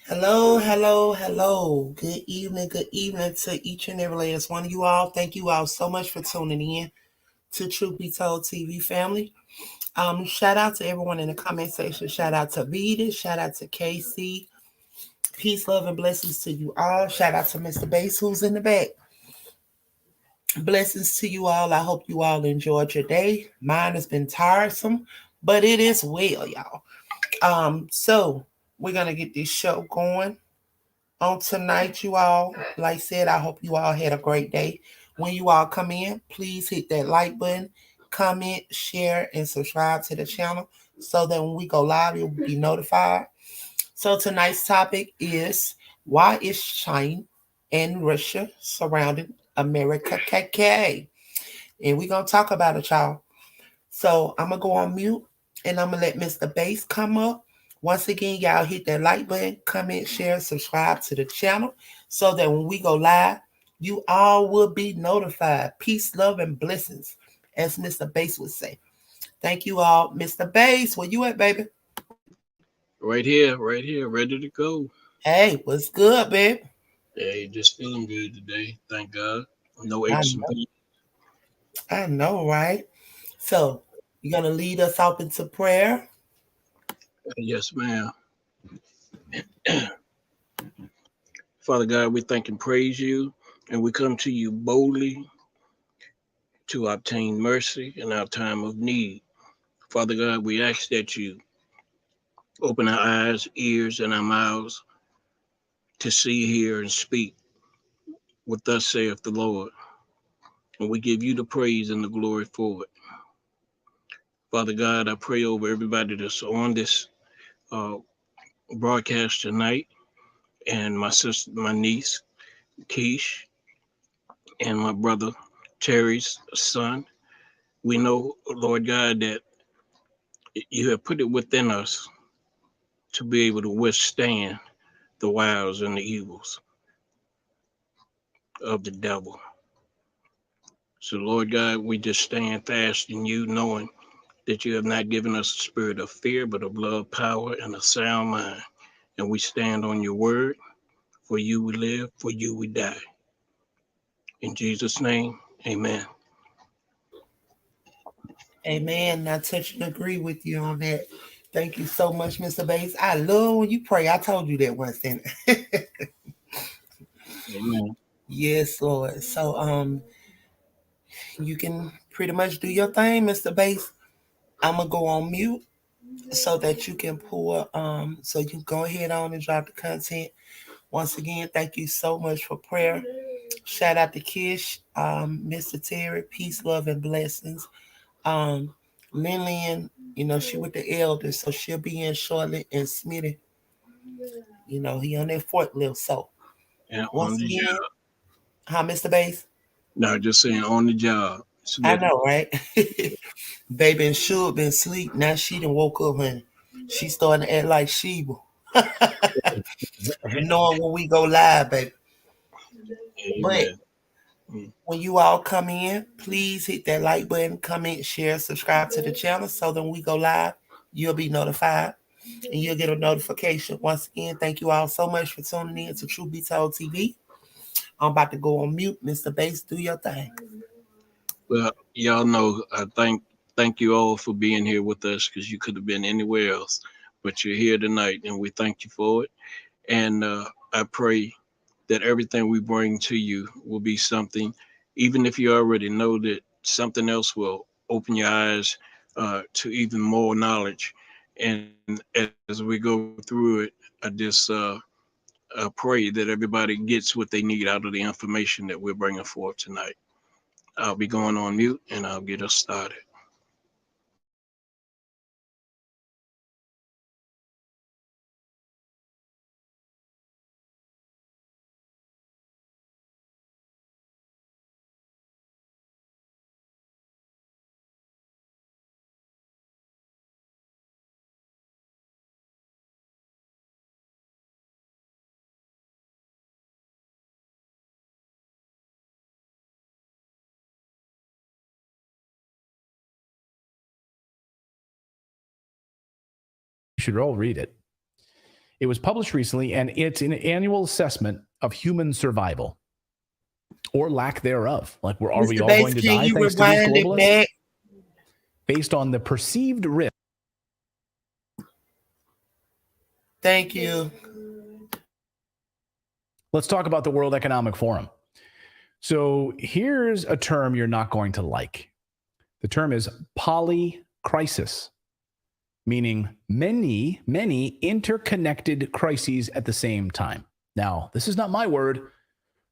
Hello, hello, hello. Good evening to each and every last one of you all. Thank you all so much for tuning in to Truth Be Told TV family. Shout out to everyone in the comment section. Shout out to Vita. Shout out to KC. Peace, love, and blessings to you all. Shout out to Mr. Bass, who's in the back. Blessings to you all. I hope you all enjoyed your day. Mine has been tiresome, but it is well, y'all. So we're gonna get this show going on tonight, you all. Like I said, I hope you all had a great day. When you all come in, please hit that like button, comment, share, and subscribe to the channel so that when we go live, you'll be notified. So tonight's topic is why is China and Russia surrounding Amerikkk? And we're going to talk about it, y'all. So I'm going to go on mute and I'm going to let Mr. Bass come up. Once again, y'all hit that like button, comment, share, subscribe to the channel so that when we go live, you all will be notified. Peace, love, and blessings, as Mr. Bass would say. Thank you all. Mr. Bass, where you at, baby? Right here, ready to go. Hey, what's good, babe? Hey, just feeling good today. Thank God. No I aches and know, pains. I know, right? So, you're going to lead us off into prayer? Yes, ma'am. Father God, we thank and praise you, and we come to you boldly to obtain mercy in our time of need. Father God, we ask that you open our eyes, ears, and our mouths to see, hear, and speak what thus saith the Lord. And we give you the praise and the glory for it. Father God, I pray over everybody that's on this uh, broadcast tonight, and my sister, my niece, Keish, and my brother, Terry's son. We know, Lord God, that you have put it within us to be able to withstand the wiles and the evils. of the devil. So, Lord God, we just stand fast in you, knowing that you have not given us a spirit of fear, but of love, power, and a sound mind. And we stand on your word. For you we live, for you we die. In Jesus' name, amen. Amen. I touch and agree with you on that. Thank you so much, Mr. Bates. I love when you pray. I told you that once, didn't I? Amen. Yes, Lord. So you can pretty much do your thing, Mr. Bates. I'm gonna go on mute so that you can pull so you can go ahead on and drop the content. Once again, thank you so much for prayer. Shout out to Kish, Mr. Terry, peace, love, and blessings. Um, Lillian, she with the elders, so she'll be in shortly. And Smitty, he on that forklift. So And on once the again, job. hi, Mr. Bass. No, just saying on the job. I Smitty. know, right? Baby and Sure been asleep. Now she done woke up, honey. She starting to act like Sheba. Knowing when we go live, baby. But Amen. Mm. when you all come in, please hit that like button, comment, share, subscribe to the channel so that when we go live, you'll be notified and you'll get a notification. Once again, thank you all so much for tuning in to Truth Be Told TV. I'm about to go on mute. Mr. Bass, do your thing. Well, y'all know I thank you all for being here with us because you could have been anywhere else, but you're here tonight, and we thank you for it. And I pray that everything we bring to you will be something, even if you already know that something else will open your eyes to even more knowledge. And as we go through it, I just pray that everybody gets what they need out of the information that we're bringing forth tonight. I'll be going on mute and I'll get us started. You should all read it. It was published recently, and it's an annual assessment of human survival or lack thereof. Like, are we Mr. all Bass, going to can die you thanks to these rewind it globalists? back? Based on the perceived risk. Thank you. Let's talk about the World Economic Forum. So here's a term you're not going to like. The term is polycrisis, meaning many, many interconnected crises at the same time. Now, this is not my word.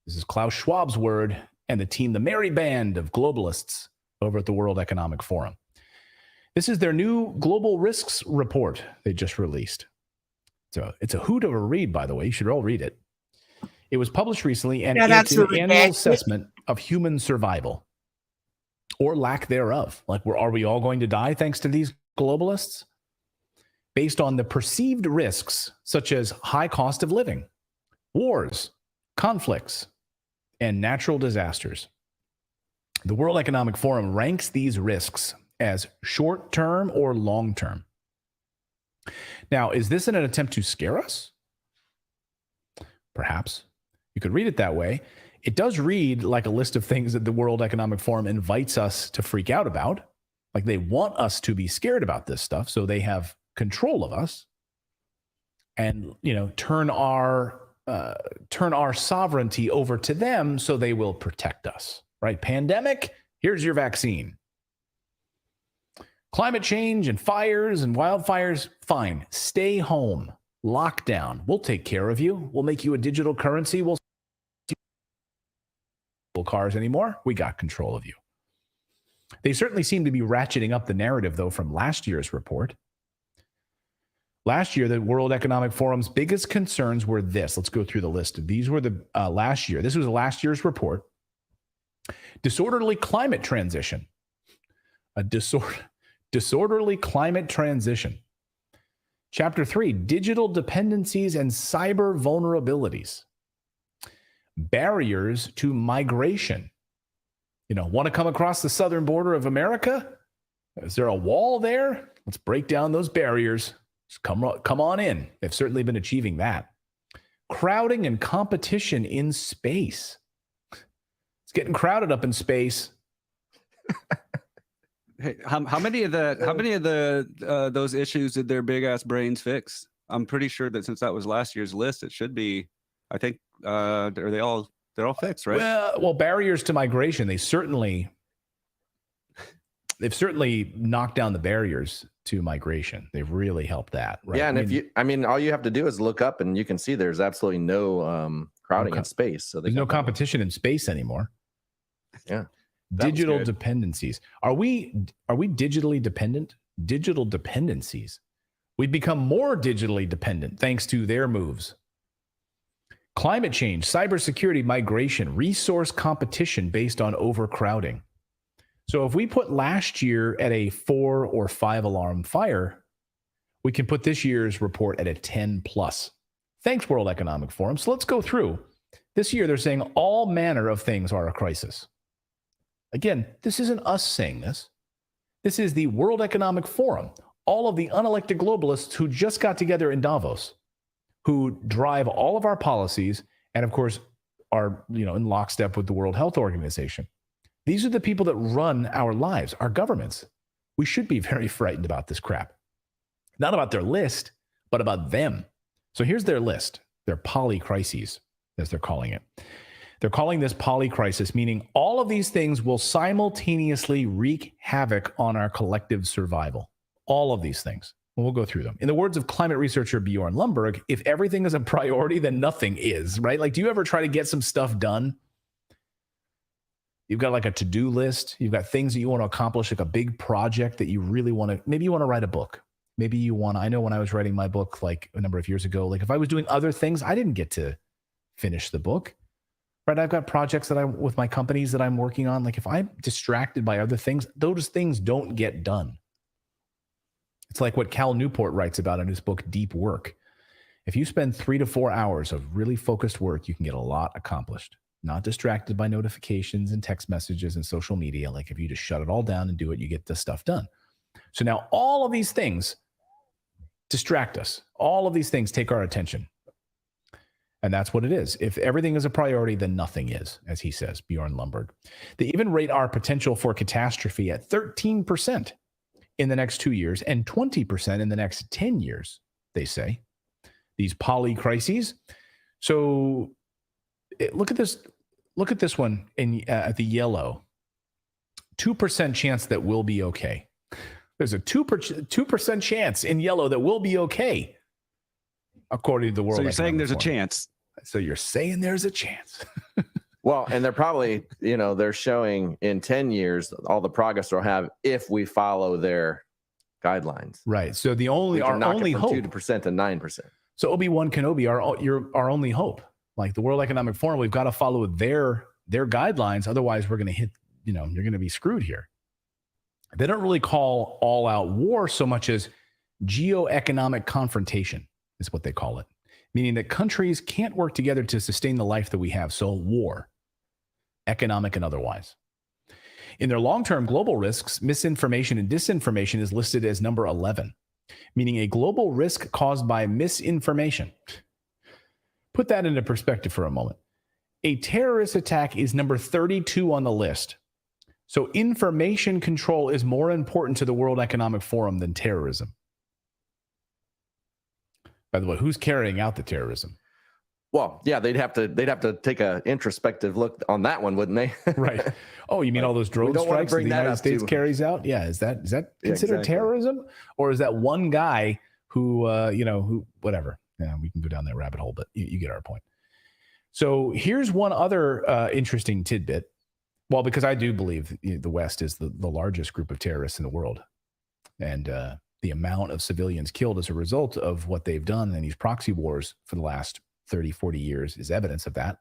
This is Klaus Schwab's word and the merry band of globalists over at the World Economic Forum. This is their new global risks report they just released. So it's a hoot of a read, by the way. You should all read it. It was published recently, and it's an annual assessment of human survival or lack thereof. Like, are we all going to die thanks to these globalists? Based on the perceived risks, such as high cost of living, wars, conflicts, and natural disasters. The World Economic Forum ranks these risks as short-term or long-term. Now, is this an attempt to scare us? Perhaps. You could read it that way. It does read like a list of things that the World Economic Forum invites us to freak out about. Like, they want us to be scared about this stuff, so they have control of us and, turn our sovereignty over to them so they will protect us, right? Pandemic, here's your vaccine. Climate change and fires and wildfires, fine. Stay home. Lockdown. We'll take care of you. We'll make you a digital currency. We'll cars anymore. We got control of you. They certainly seem to be ratcheting up the narrative, though, from last year's report. Last year, the World Economic Forum's biggest concerns were this. Let's go through the list. These were the last year. This was last year's report. Disorderly climate transition. Disorderly climate transition. Chapter 3, digital dependencies and cyber vulnerabilities. barriers to migration. Want to come across the southern border of America? Is there a wall there? Let's break down those barriers. Just come on in. They've certainly been achieving that. Crowding and competition in space. It's getting crowded up in space. Hey, how many of the those issues did their big ass brains fix? I'm pretty sure that since that was last year's list, it should be. I think they're all fixed, right? Well, barriers to migration. They've certainly knocked down the barriers to migration. They've really helped that, right? Yeah, and all you have to do is look up, and you can see there's absolutely no crowding in space. So there's no competition in space anymore. Yeah. Digital dependencies. Are we digitally dependent? Digital dependencies. We've become more digitally dependent thanks to their moves. Climate change, cybersecurity, migration, resource competition based on overcrowding. So if we put last year at a 4 or 5 alarm fire, we can put this year's report at a 10 plus. Thanks, World Economic Forum. So let's go through. This year, they're saying all manner of things are a crisis. Again, this isn't us saying this. This is the World Economic Forum, all of the unelected globalists who just got together in Davos, who drive all of our policies and, of course, are in lockstep with the World Health Organization. These are the people that run our lives, our governments. We should be very frightened about this crap. Not about their list, but about them. So here's their list, their polycrises, as they're calling it. They're calling this polycrisis, meaning all of these things will simultaneously wreak havoc on our collective survival. All of these things. And we'll go through them. In the words of climate researcher Bjorn Lundberg, if everything is a priority, then nothing is, right? Like, do you ever try to get some stuff done? You've got like a to-do list. You've got things that you want to accomplish, like a big project that you really want to, maybe you want to write a book. Maybe you want to, I know when I was writing my book, like a number of years ago, like if I was doing other things, I didn't get to finish the book. Right, I've got projects that with my companies that I'm working on. Like if I'm distracted by other things, those things don't get done. It's like what Cal Newport writes about in his book, Deep Work. If you spend 3 to 4 hours of really focused work, you can get a lot accomplished. Not distracted by notifications and text messages and social media. Like if you just shut it all down and do it, you get the stuff done. So now all of these things distract us. All of these things take our attention. And that's what it is. If everything is a priority, then nothing is, as he says, Bjorn Lundberg. They even rate our potential for catastrophe at 13% in the next 2 years and 20% in the next 10 years, they say. These polycrises. So look at this. Look at this one at the yellow. 2% chance that we'll be okay. There's a 2% chance in yellow that we'll be okay. According to the World. So you're saying there's Forum. A chance. So you're saying there's a chance. Well, and they're probably, they're showing in 10 years all the progress we'll have if we follow their guidelines. Right. So our only hope 2% to 9%. So Obi-Wan Kenobi, our only hope. Like the World Economic Forum, we've got to follow their guidelines. Otherwise, we're going to hit. You're going to be screwed here. They don't really call all-out war so much as geoeconomic confrontation. Is what they call it, meaning that countries can't work together to sustain the life that we have. So war, economic and otherwise. In their long-term global risks, misinformation and disinformation is listed as number 11, meaning a global risk caused by misinformation. Put that into perspective for a moment. A terrorist attack is number 32 on the list. So information control is more important to the World Economic Forum than terrorism. By the way, who's carrying out the terrorism? Well, yeah, they'd have to take an introspective look on that one, wouldn't they? Right. Oh, you mean all those drone strikes that the United States carries out? Yeah. Is that considered terrorism, or is that one guy who whatever? Yeah, we can go down that rabbit hole, but you get our point. So here's one other interesting tidbit. Well, because I do believe the West is the largest group of terrorists in the world, and the amount of civilians killed as a result of what they've done in these proxy wars for the last 30, 40 years is evidence of that.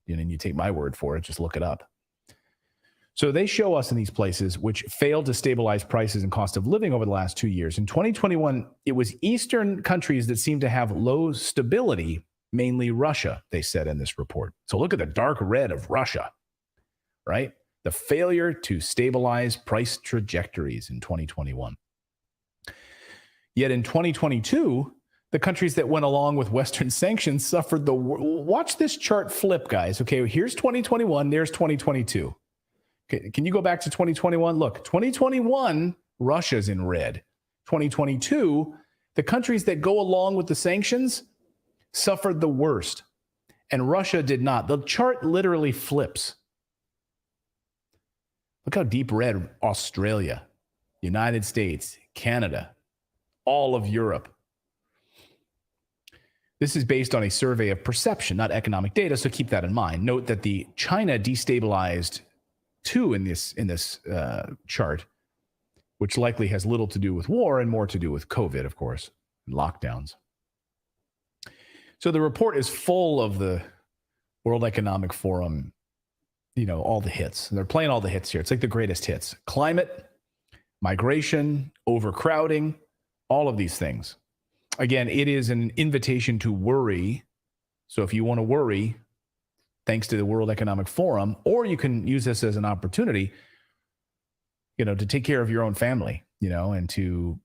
And you take my word for it, just look it up. So they show us in these places which failed to stabilize prices and cost of living over the last 2 years. In 2021, it was Eastern countries that seemed to have low stability mainly Russia, they said in this report. So look at the dark red of Russia, right? The failure to stabilize price trajectories in 2021. Yet in 2022, the countries that went along with Western sanctions suffered the watch this chart flip, guys. Okay, here's 2021, there's 2022. Okay, can you go back to 2021? Look, 2021, Russia's in red. 2022, the countries that go along with the sanctions suffered the worst, and Russia did not. The chart literally flips. Look how deep red Australia, United States, Canada, all of Europe. This is based on a survey of perception, not economic data, so keep that in mind. Note that the China destabilized too in this chart, which likely has little to do with war and more to do with COVID, of course, and lockdowns. So the report is full of the World Economic Forum, all the hits. They're playing all the hits here. It's like the greatest hits. Climate, migration, overcrowding, all of these things. Again, it is an invitation to worry. So if you want to worry, thanks to the World Economic Forum, or you can use this as an opportunity, to take care of your own family, and to,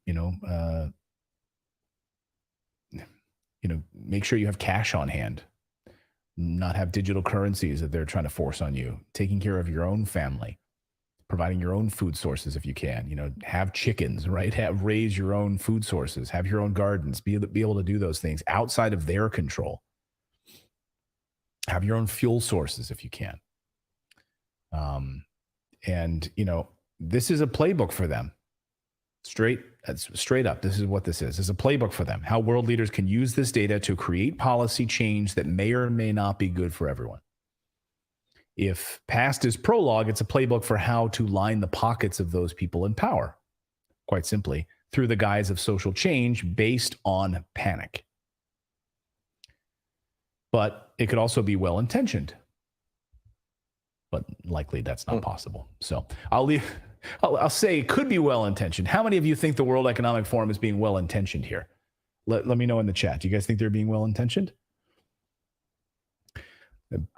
make sure you have cash on hand, not have digital currencies that they're trying to force on you, taking care of your own family, providing your own food sources if you can, have chickens, right? Raise your own food sources, have your own gardens, be able to do those things outside of their control. Have your own fuel sources if you can. And this is a playbook for them. Straight up, this is what this is. It's a playbook for them. How world leaders can use this data to create policy change that may or may not be good for everyone. If past is prologue, it's a playbook for how to line the pockets of those people in power, quite simply, through the guise of social change based on panic. But it could also be well-intentioned. But likely that's not possible. So I'll say it could be well-intentioned. How many of you think the World Economic Forum is being well-intentioned here? Let me know in the chat. Do you guys think they're being well-intentioned?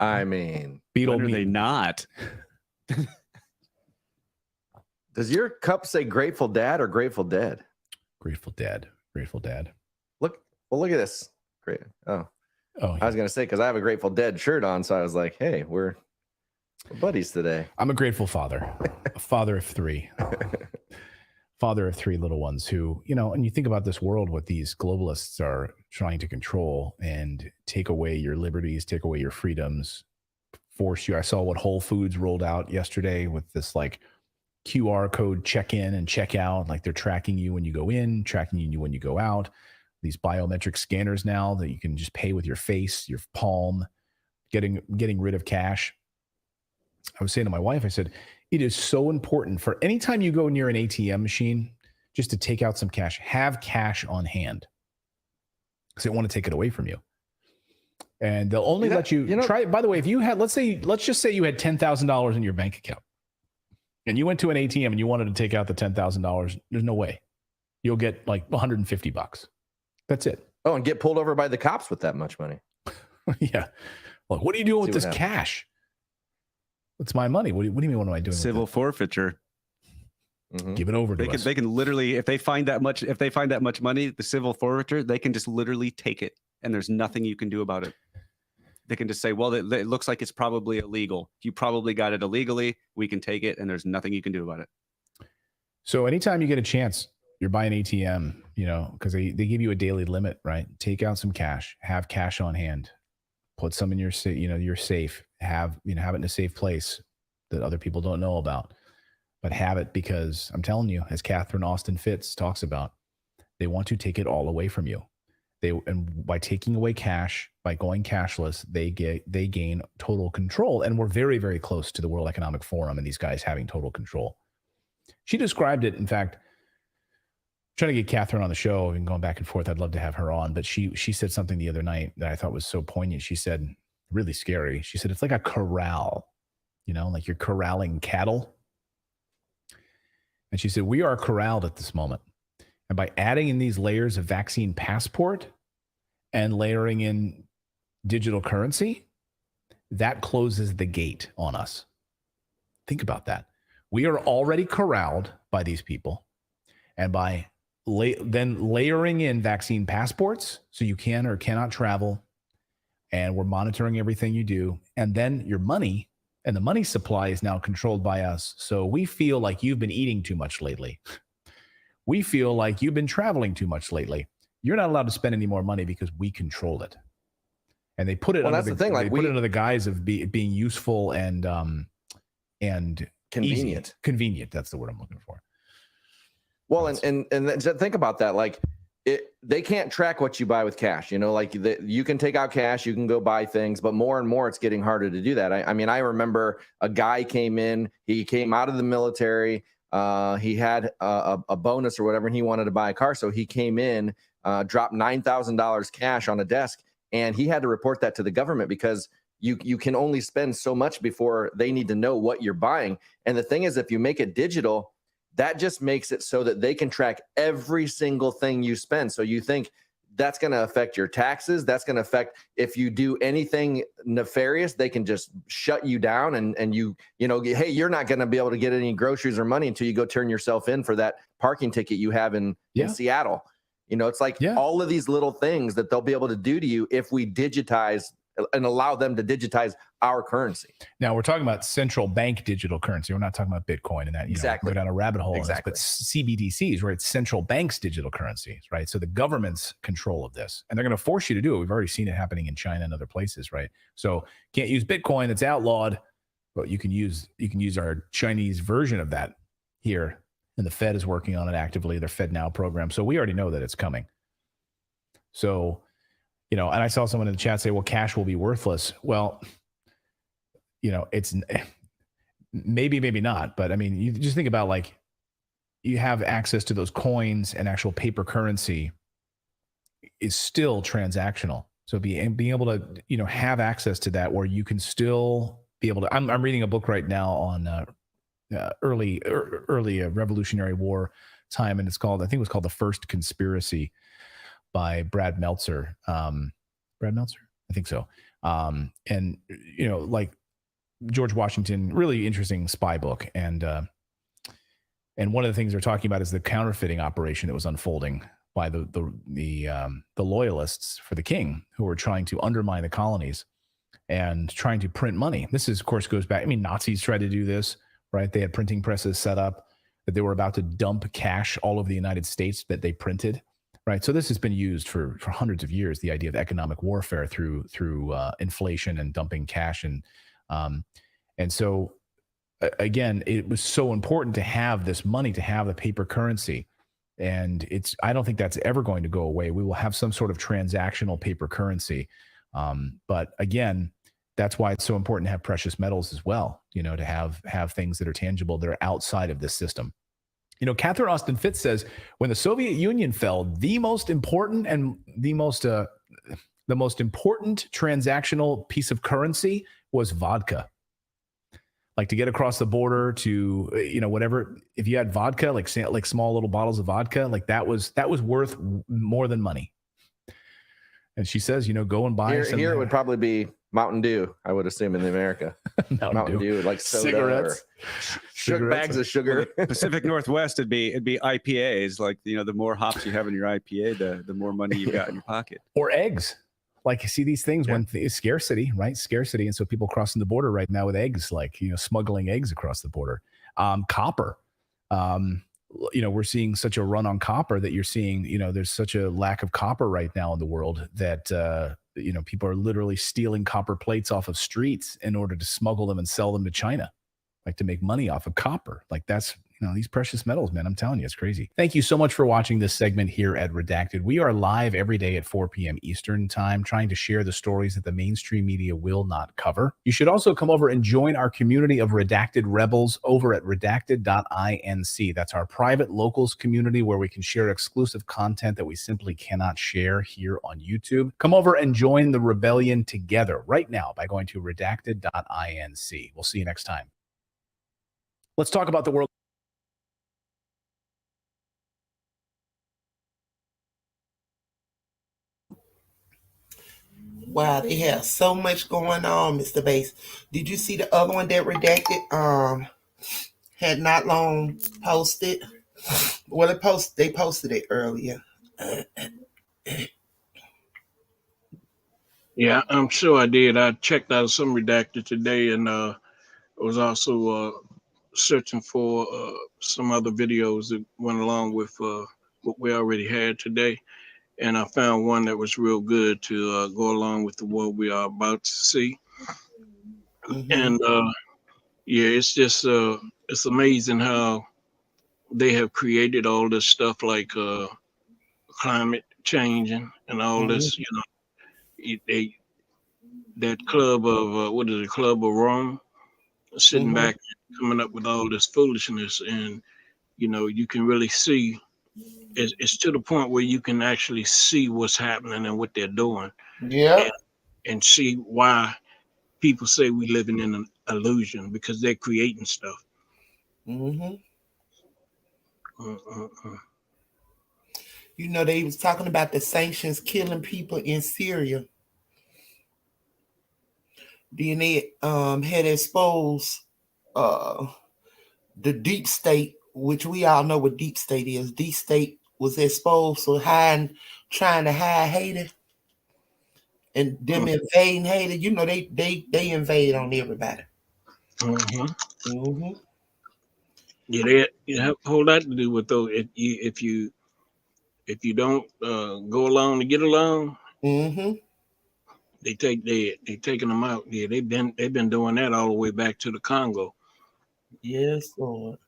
I mean, Beetle when are me. they not? Does your cup say Grateful Dad or Grateful Dead? Grateful Dead. Grateful Dad. Look at this. Great. Oh, yeah. I was gonna say because I have a Grateful Dead shirt on, so I was like, hey, we're buddies today. I'm a grateful father, a father of three. Father of three little ones who, and you think about this world, what these globalists are trying to control and take away your liberties, take away your freedoms, force you. I saw what Whole Foods rolled out yesterday with this like QR code check in and check out. Like they're tracking you when you go in, tracking you when you go out. These biometric scanners now that you can just pay with your face, your palm, getting rid of cash. I was saying to my wife, I said, it is so important for anytime you go near an ATM machine, just to take out some cash, have cash on hand. Because they want to take it away from you. And they'll only let you try it. By the way, if you had, let's just say you had $10,000 in your bank account and you went to an ATM and you wanted to take out the $10,000, there's no way. You'll get like $150. That's it. Oh, and get pulled over by the cops with that much money. Yeah. Like, what are you doing with this cash? It's my money. What do you mean? What am I doing? Civil forfeiture. Mm-hmm. Give it over to us. They can literally, if they find that much money, the civil forfeiture, they can just literally take it, and there's nothing you can do about it. They can just say, well, it looks like it's probably illegal. You probably got it illegally. We can take it, and there's nothing you can do about it. So anytime you get a chance, you're buying ATM, because they give you a daily limit, right? Take out some cash, have cash on hand, put some in your safe, have it in a safe place that other people don't know about, but have it because I'm telling you, as Catherine Austin Fitts talks about, they want to take it all away from you. And by taking away cash, by going cashless, they gain total control. And we're very, very close to the World Economic Forum and these guys having total control. She described it, in fact, trying to get Catherine on the show and going back and forth. I'd love to have her on, but she said something the other night that I thought was so poignant. She said, really scary. She said, it's like a corral, like you're corralling cattle. And she said, we are corralled at this moment. And by adding in these layers of vaccine passport and layering in digital currency, that closes the gate on us. Think about that. We are already corralled by these people, and by then layering in vaccine passports so you can or cannot travel, and we're monitoring everything you do, and then your money and the money supply is now controlled by us. So we feel like you've been eating too much lately. We feel like you've been traveling too much lately. You're not allowed to spend any more money because we control it. And they put it under the thing. Like, put it under the guise of being useful and convenient. Easy. Convenient. That's the word I'm looking for. Well, and think about that. Like, they can't track what you buy with cash. You know, like you can take out cash, you can go buy things, but more and more it's getting harder to do that. I mean, I remember a guy came in, he came out of the military. He had a bonus or whatever, and he wanted to buy a car. So he came in, dropped $9,000 cash on a desk, and he had to report that to the government because you can only spend so much before they need to know what you're buying. And the thing is, if you make it digital, that just makes it so that they can track every single thing you spend. So you think that's going to affect your taxes. That's going to affect if you do anything nefarious, they can just shut you down and you know, hey, you're not going to be able to get any groceries or money until you go turn yourself in for that parking ticket you have in Seattle. You know, it's like all of these little things that they'll be able to do to you if we digitize and allow them to digitize our currency. Now we're talking about central bank digital currency. We're not talking about Bitcoin and that. You know, go down a rabbit hole. Exactly. But CBDCs, right? It's central banks digital currencies, right? So the government's control of this, and they're going to force you to do it. We've already seen it happening in China and other places, right? So can't use Bitcoin; it's outlawed. But you can use our Chinese version of that here, and the Fed is working on it actively. Their Fed Now program. So we already know that it's coming. So, you know, and I saw someone in the chat say, well, cash will be worthless. Well, you know, it's maybe not. But I mean, you just think about, like, you have access to those coins, and actual paper currency is still transactional. So being able to, you know, have access to that where you can still be able to, I'm reading a book right now on early Revolutionary War time. And I think it was called The First Conspiracy by Brad Meltzer. Brad Meltzer? I think so. And, you know, like George Washington, really interesting spy book. And one of the things they're talking about is the counterfeiting operation that was unfolding by the loyalists for the king, who were trying to undermine the colonies and trying to print money. This is, of course, goes back. I mean, Nazis tried to do this, right? They had printing presses set up that they were about to dump cash all over the United States that they printed. Right. So this has been used for hundreds of years, the idea of economic warfare through inflation and dumping cash. And so, again, it was so important to have this money, to have the paper currency. And I don't think that's ever going to go away. We will have some sort of transactional paper currency. But again, that's why it's so important to have precious metals as well, you know, to have things that are tangible, that are outside of this system. You know, Catherine Austin Fitz says, when the Soviet Union fell, the most important transactional piece of currency was vodka. Like, to get across the border to, you know, whatever, if you had vodka, like small little bottles of vodka, like that was worth more than money. And she says, you know, go and buy some. Here it would probably be Mountain Dew, I would assume, in America. Mountain Dew, like soda, cigarettes, bags of sugar. Pacific Northwest, it'd be IPAs. Like, you know, the more hops you have in your IPA, the more money you've got in your pocket. Or eggs. Like, you see these things when scarcity, right? Scarcity. And so people crossing the border right now with eggs, like, you know, smuggling eggs across the border. Copper. You know, we're seeing such a run on copper that you're seeing, you know, there's such a lack of copper right now in the world that, you know, people are literally stealing copper plates off of streets in order to smuggle them and sell them to China, like, to make money off of copper. Like, that's, you know, these precious metals, man. I'm telling you, it's crazy. Thank you so much for watching this segment here at Redacted. We are live every day at 4 p.m. Eastern time, trying to share the stories that the mainstream media will not cover. You should also come over and join our community of Redacted Rebels over at redacted.inc. That's our private locals community where we can share exclusive content that we simply cannot share here on YouTube. Come over and join the rebellion together right now by going to redacted.inc. We'll see you next time. Let's talk about the world. Wow, they have so much going on, Mr. Bass. Did you see the other one that redacted? Had not long posted. Well, they posted it earlier. Yeah, I'm sure I did. I checked out some redacted today, and was also searching for some other videos that went along with what we already had today. And I found one that was real good to go along with the what we are about to see. Mm-hmm. And yeah, it's just it's amazing how they have created all this stuff like climate changing and all this. You know, they that club of what is it, Club of Rome, sitting Mm-hmm. back coming up with all this foolishness, and you know you can really see it's to the point where you can actually see what's happening and what they're doing, and Yep. see why people say we living in an illusion because they're creating stuff. Mm-hmm. Uh. You know, they was talking about the sanctions killing people in Syria. Then they had exposed uh the deep state, which we all know what deep state is. Deep state was exposed for hiding, trying to hide Haiti and them invading Haiti. You know, they invade on everybody. Uh-huh. Mm-hmm. Yeah, they have a whole lot to do with those. If you don't go along to get along, Mm-hmm. they taking them out. Yeah, they've been doing that all the way back to the Congo. Yes, Lord.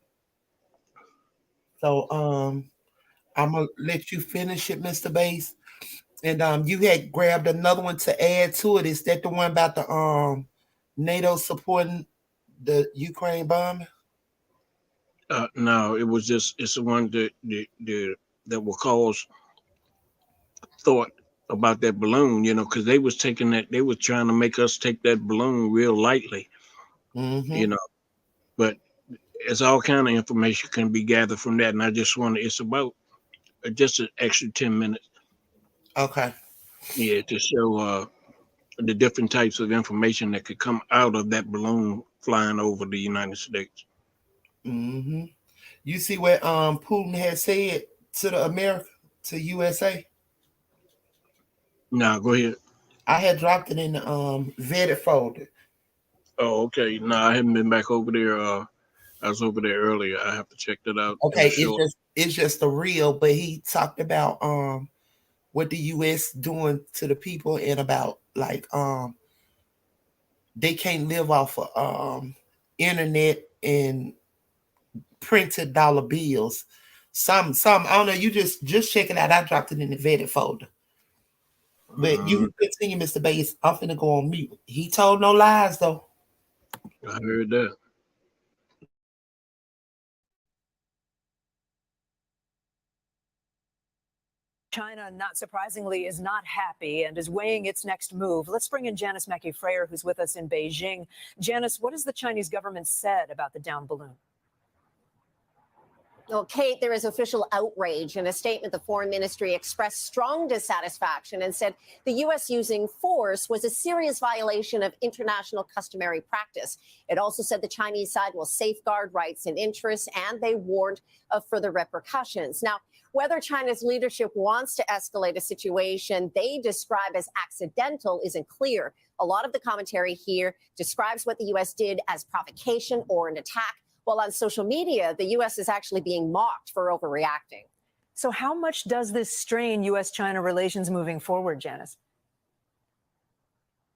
So I'm gonna let you finish it, Mr. Bass. And you had grabbed another one to add to it. Is that the one about the NATO supporting the Ukraine bombing? No, it's the one that will cause thought about that balloon. You know, because they was taking that they was trying to make us take that balloon real lightly. You Mm-hmm. know, but it's all kind of information can be gathered from that, and I just want to. It's about just an extra 10 minutes. Okay. Yeah, to show the different types of information that could come out of that balloon flying over the United States. Mm-hmm. You see what Putin had said to the America, to USA? Now, go ahead. I had dropped it in the vetted folder. Oh, okay. No, I haven't been back over there. I was over there earlier. I have to check that out in Okay, a short. it's just a real, but he talked about what the US doing to the people and about like they can't live off of internet and printed dollar bills. Some I don't know, you just check it out. I dropped it in the vetted folder. But you Uh, can continue, Mr. Bates. I'm finna go on mute. He told no lies though. I heard that. China, not surprisingly, is not happy and is weighing its next move. Let's bring in Janice Mackey-Frayer, who's with us in Beijing. Janice, what has the Chinese government said about the down balloon? Well, Kate, there is official outrage. In a statement, the foreign ministry expressed strong dissatisfaction and said the U.S. using force was a serious violation of international customary practice. It also said the Chinese side will safeguard rights and interests, and they warned of further repercussions. Now, whether China's leadership wants to escalate a situation they describe as accidental isn't clear. A lot of the commentary here describes what the U.S. did as provocation or an attack, while on social media, the U.S. is actually being mocked for overreacting. So how much does this strain U.S.-China relations moving forward, Janice?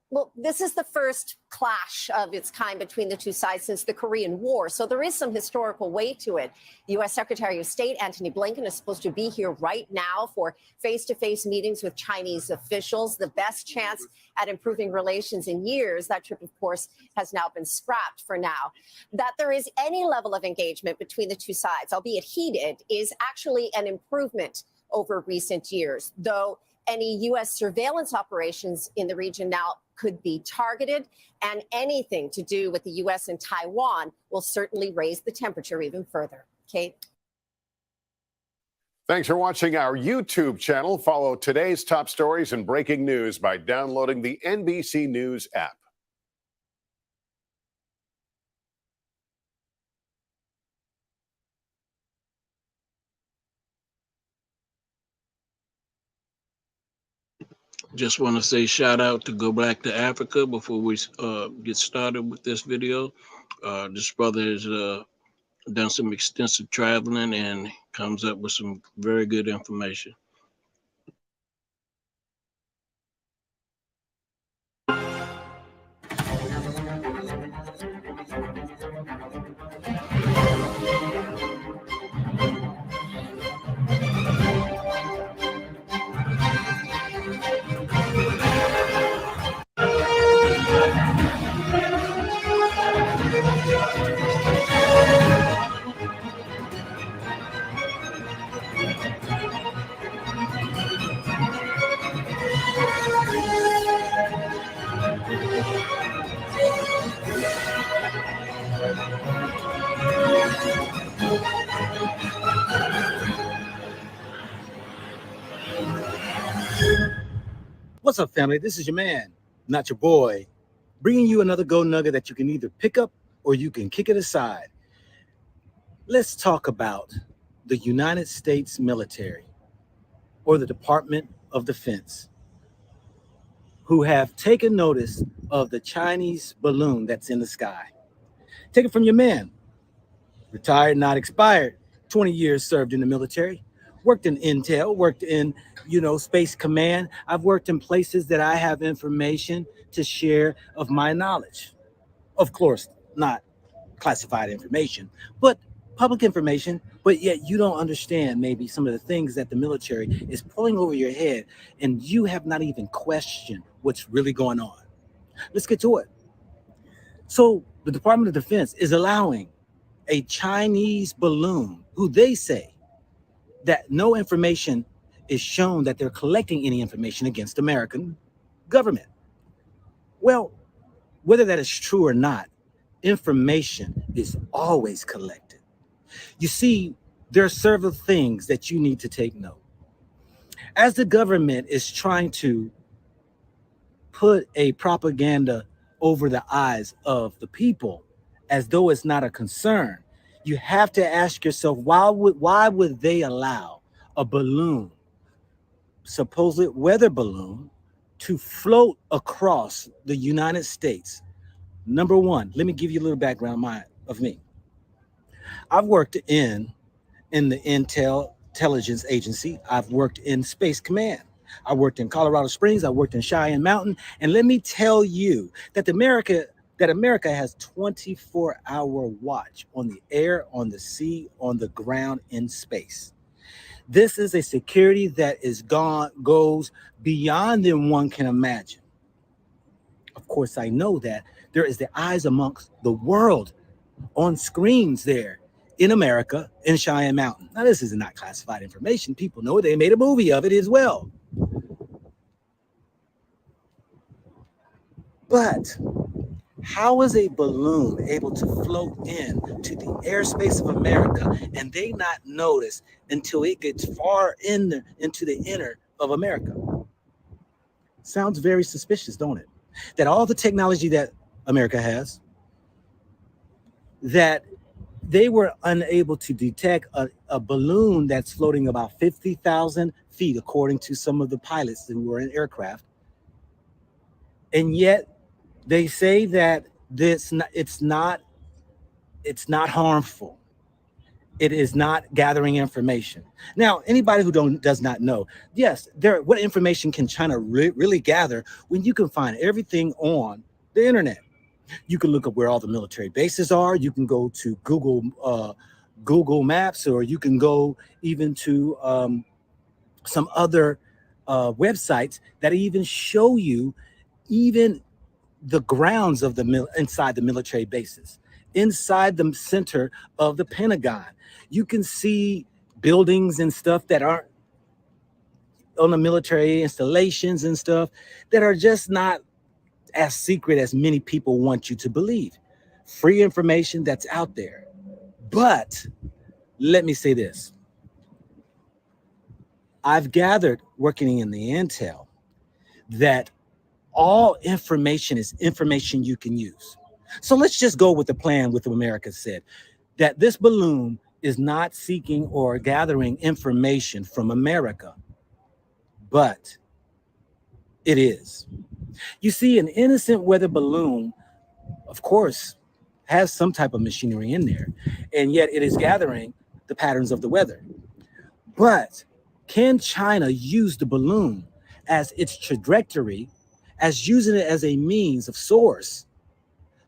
Well, this is the first clash of its kind between the two sides since the Korean War, so there is some historical weight to it. U.S. Secretary of State Antony Blinken is supposed to be here right now for face-to-face meetings with Chinese officials, the best chance at improving relations in years. That trip, of course, has now been scrapped for now. That there is any level of engagement between the two sides, albeit heated, is actually an improvement over recent years, though any U.S. surveillance operations in the region now could be targeted, and anything to do with the U.S. and Taiwan will certainly raise the temperature even further. Kate? Thanks for watching our YouTube channel. Follow today's top stories and breaking news by downloading the NBC News app. Just want to say shout out to Go Black to Africa before we get started with this video. This brother has done some extensive traveling and comes up with some very good information. What's up, family? This is your man, not your boy, bringing you another gold nugget that you can either pick up or you can kick it aside. Let's talk about the United States military, or the Department of Defense, who have taken notice of the Chinese balloon that's in the sky. Take it from your man, retired, not expired, 20 years served in the military, worked in intel, worked in, Space Command. I've worked in places that I have information to share of my knowledge. Of course, not classified information, but public information, but yet you don't understand maybe some of the things that the military is pulling over your head, and you have not even questioned what's really going on. Let's get to it. So the Department of Defense is allowing a Chinese balloon, who they say that no information is shown that they're collecting any information against American government. Well, whether that is true or not, information is always collected. You see, there are several things that you need to take note. As the government is trying to put a propaganda over the eyes of the people as though it's not a concern, you have to ask yourself, why would they allow a balloon, supposed weather balloon, to float across the United States? Number one, let me give you a little background of me. I've worked in the intelligence agency. I've worked in Space Command. I worked in Colorado Springs. I worked in Cheyenne Mountain. And let me tell you that America has 24-hour watch on the air, on the sea, on the ground, in space. This is a security that goes beyond than one can imagine. Of course, I know that there is the eyes amongst the world on screens there in America, in Cheyenne Mountain. Now, this is not classified information. People know they made a movie of it as well. But how is a balloon able to float in to the airspace of America and they not notice until it gets far into the inner of America? Sounds very suspicious, don't it? That all the technology that America has, that they were unable to detect a balloon that's floating about 50,000 feet, according to some of the pilots who were in aircraft. And yet they say that it's not harmful. It is not gathering information. Now, anybody who does not know, yes, what information can China really gather when you can find everything on the internet? You can look up where all the military bases are. You can go to Google Maps, or you can go even to some other websites that even show you even the grounds of inside the military bases, inside the center of the Pentagon. You can see buildings and stuff that aren't on the military installations and stuff that are just not as secret as many people want you to believe. Free information that's out there. But let me say this. I've gathered working in the intel that all information is information you can use. So let's just go with the plan with what America said, that this balloon is not seeking or gathering information from America, but it is. You see, an innocent weather balloon, of course, has some type of machinery in there, and yet it is gathering the patterns of the weather. But can China use the balloon as its trajectory, as using it as a means of source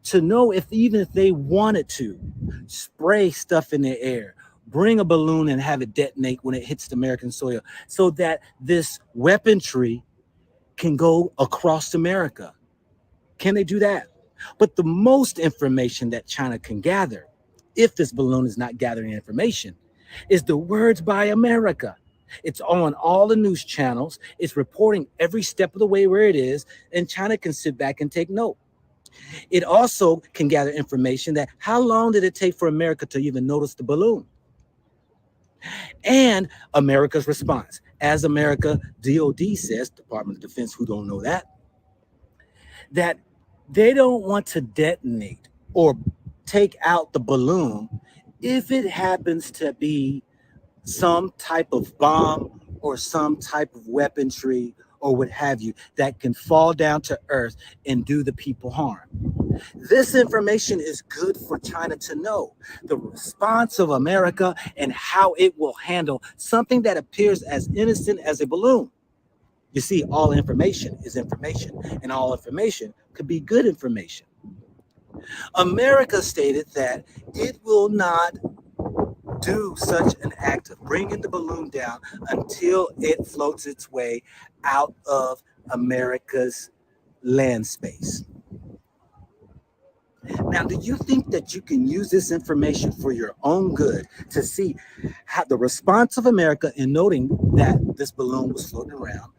to know if even if they wanted to spray stuff in the air, bring a balloon and have it detonate when it hits the American soil so that this weaponry can go across America? Can they do that? But the most information that China can gather, if this balloon is not gathering information, is the words by America. It's on all the news channels. It's reporting every step of the way where it is, and China can sit back and take note. It also can gather information that how long did it take for America to even notice the balloon? And America's response. As America DOD says, Department of Defense, who don't know that they don't want to detonate or take out the balloon if it happens to be some type of bomb or some type of weaponry or what have you that can fall down to earth and do the people harm. This information is good for China to know the response of America and how it will handle something that appears as innocent as a balloon. You see, all information is information, and all information could be good information. America stated that it will not do such an act of bringing the balloon down until it floats its way out of America's land space. Now, do you think that you can use this information for your own good to see how the response of America in noting that this balloon was floating around,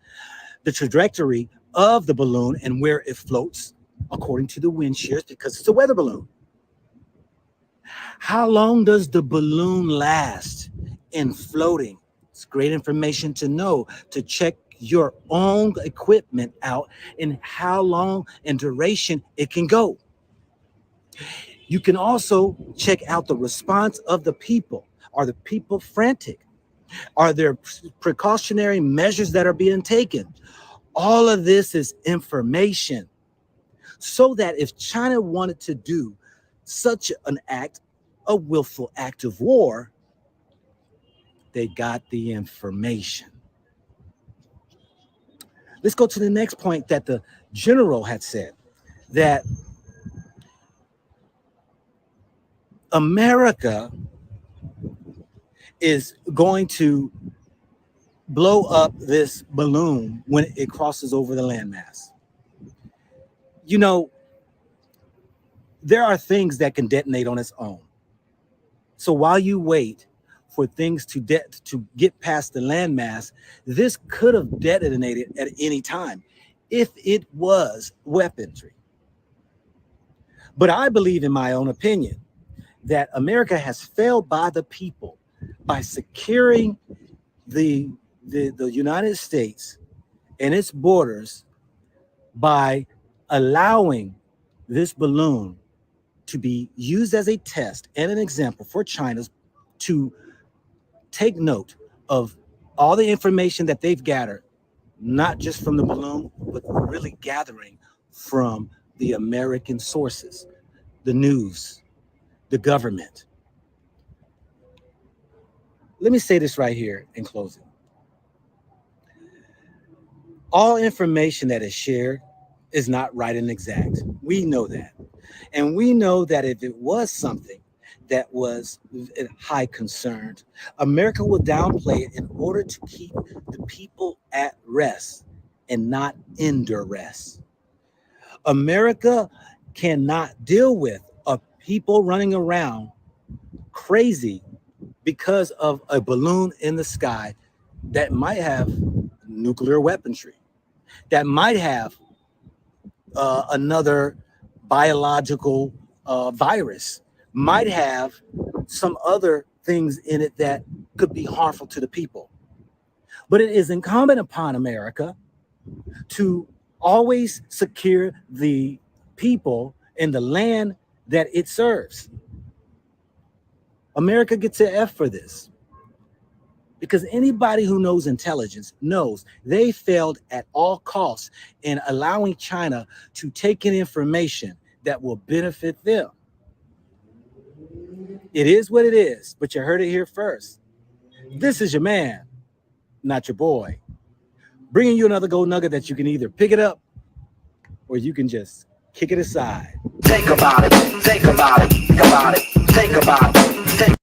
the trajectory of the balloon and where it floats according to the wind shears, because it's a weather balloon? How long does the balloon last in floating? It's great information to know, to check your own equipment out and how long and duration it can go. You can also check out the response of the people. Are the people frantic? Are there precautionary measures that are being taken? All of this is information. So that if China wanted to do such an act, a willful act of war, they got the information. Let's go to the next point that the general had said, that America is going to blow up this balloon when it crosses over the landmass. You know, there are things that can detonate on its own. So while you wait for things to get past the landmass, this could have detonated at any time if it was weaponry. But I believe, in my own opinion, that America has failed by the people by securing the United States and its borders by allowing this balloon to be used as a test and an example for China to take note of all the information that they've gathered, not just from the balloon, but really gathering from the American sources, the news, the government. Let me say this right here in closing. All information that is shared is not right and exact. We know that. And we know that if it was something that was high concern, America will downplay it in order to keep the people at rest and not in duress. America cannot deal with people running around crazy because of a balloon in the sky that might have nuclear weaponry, that might have another biological virus, might have some other things in it that could be harmful to the people. But it is incumbent upon America to always secure the people and the land that it serves. America gets an F for this, because anybody who knows intelligence knows they failed at all costs in allowing China to take in information that will benefit them. It is what it is, but you heard it here first. This is your man, not your boy, bringing you another gold nugget that you can either pick it up or you can just kick it aside. Think about it, think about it, think about it, think about it, think.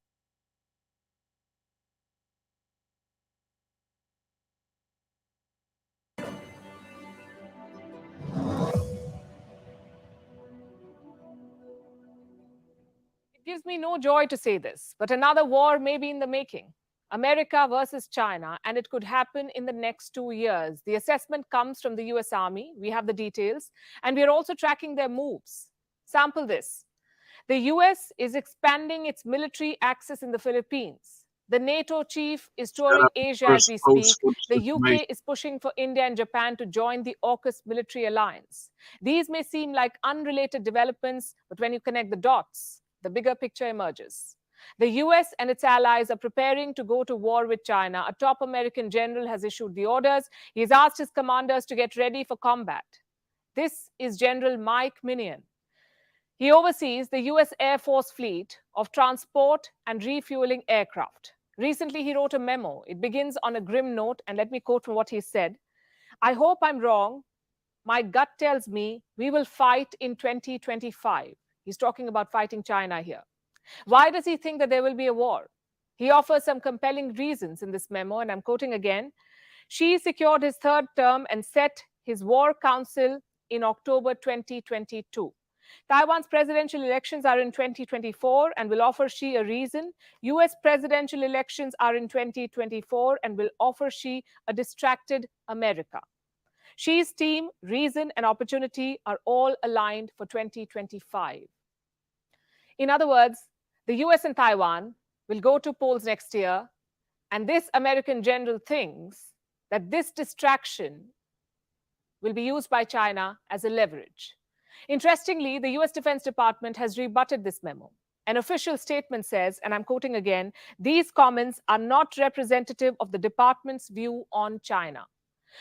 It gives me no joy to say this, but another war may be in the making. America versus China, and it could happen in the next 2 years. The assessment comes from the US Army. We have the details, and we are also tracking their moves. Sample this. The US is expanding its military access in the Philippines. The NATO chief is touring Asia as we speak. The UK is pushing for India and Japan to join the AUKUS military alliance. These may seem like unrelated developments, but when you connect the dots, the bigger picture emerges. The US and its allies are preparing to go to war with China. A top American general has issued the orders. He has asked his commanders to get ready for combat. This is General Mike Minion. He oversees the US Air Force fleet of transport and refueling aircraft. Recently, he wrote a memo. It begins on a grim note, and let me quote from what he said. I hope I'm wrong. My gut tells me we will fight in 2025. He's talking about fighting China here. Why does he think that there will be a war? He offers some compelling reasons in this memo, and I'm quoting again. Xi secured his third term and set his war council in October 2022. Taiwan's presidential elections are in 2024 and will offer Xi a reason. US presidential elections are in 2024 and will offer Xi a distracted America. Xi's team, reason, and opportunity are all aligned for 2025. In other words, the US and Taiwan will go to polls next year, and this American general thinks that this distraction will be used by China as a leverage. Interestingly, the US Defense Department has rebutted this memo. An official statement says, and I'm quoting again, these comments are not representative of the department's view on China.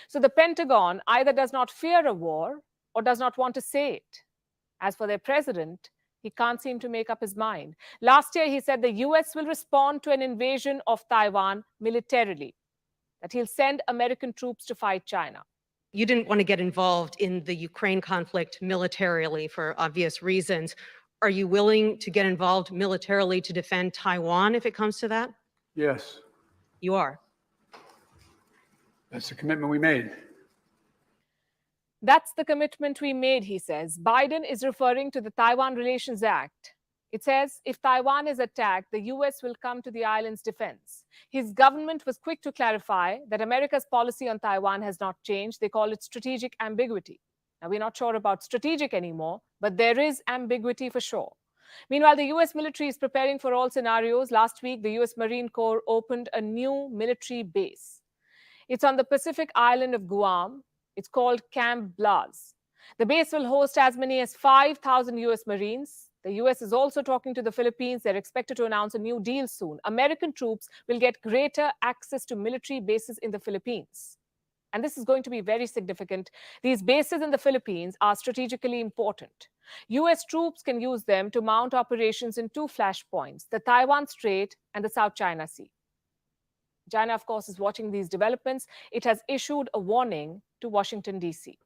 So the Pentagon either does not fear a war or does not want to say it. As for their president, he can't seem to make up his mind. Last year, he said the US will respond to an invasion of Taiwan militarily, that he'll send American troops to fight China. You didn't want to get involved in the Ukraine conflict militarily for obvious reasons. Are you willing to get involved militarily to defend Taiwan if it comes to that? Yes. You are. That's the commitment we made. That's the commitment we made, he says. Biden is referring to the Taiwan Relations Act. It says if Taiwan is attacked, the US will come to the island's defense. His government was quick to clarify that America's policy on Taiwan has not changed. They call it strategic ambiguity. Now, we're not sure about strategic anymore, but there is ambiguity for sure. Meanwhile, the US military is preparing for all scenarios. Last week, the US Marine Corps opened a new military base. It's on the Pacific island of Guam. It's called Camp Blas. The base will host as many as 5,000 US Marines. The US is also talking to the Philippines. They're expected to announce a new deal soon. American troops will get greater access to military bases in the Philippines. And this is going to be very significant. These bases in the Philippines are strategically important. US troops can use them to mount operations in two flashpoints, the Taiwan Strait and the South China Sea. China, of course, is watching these developments. It has issued a warning to Washington, D.C.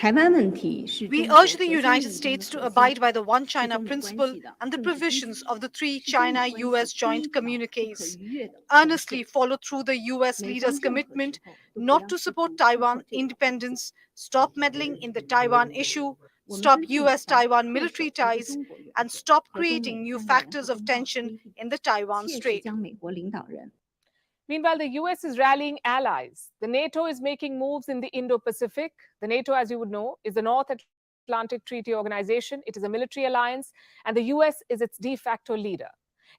We urge the United States to abide by the One China principle and the provisions of the three China-US joint communiques. Earnestly follow through the US leaders' commitment not to support Taiwan independence, stop meddling in the Taiwan issue, stop US-Taiwan military ties, and stop creating new factors of tension in the Taiwan Strait. Meanwhile, the US is rallying allies. The NATO is making moves in the Indo-Pacific. The NATO, as you would know, is the North Atlantic Treaty Organization. It is a military alliance, and the US is its de facto leader.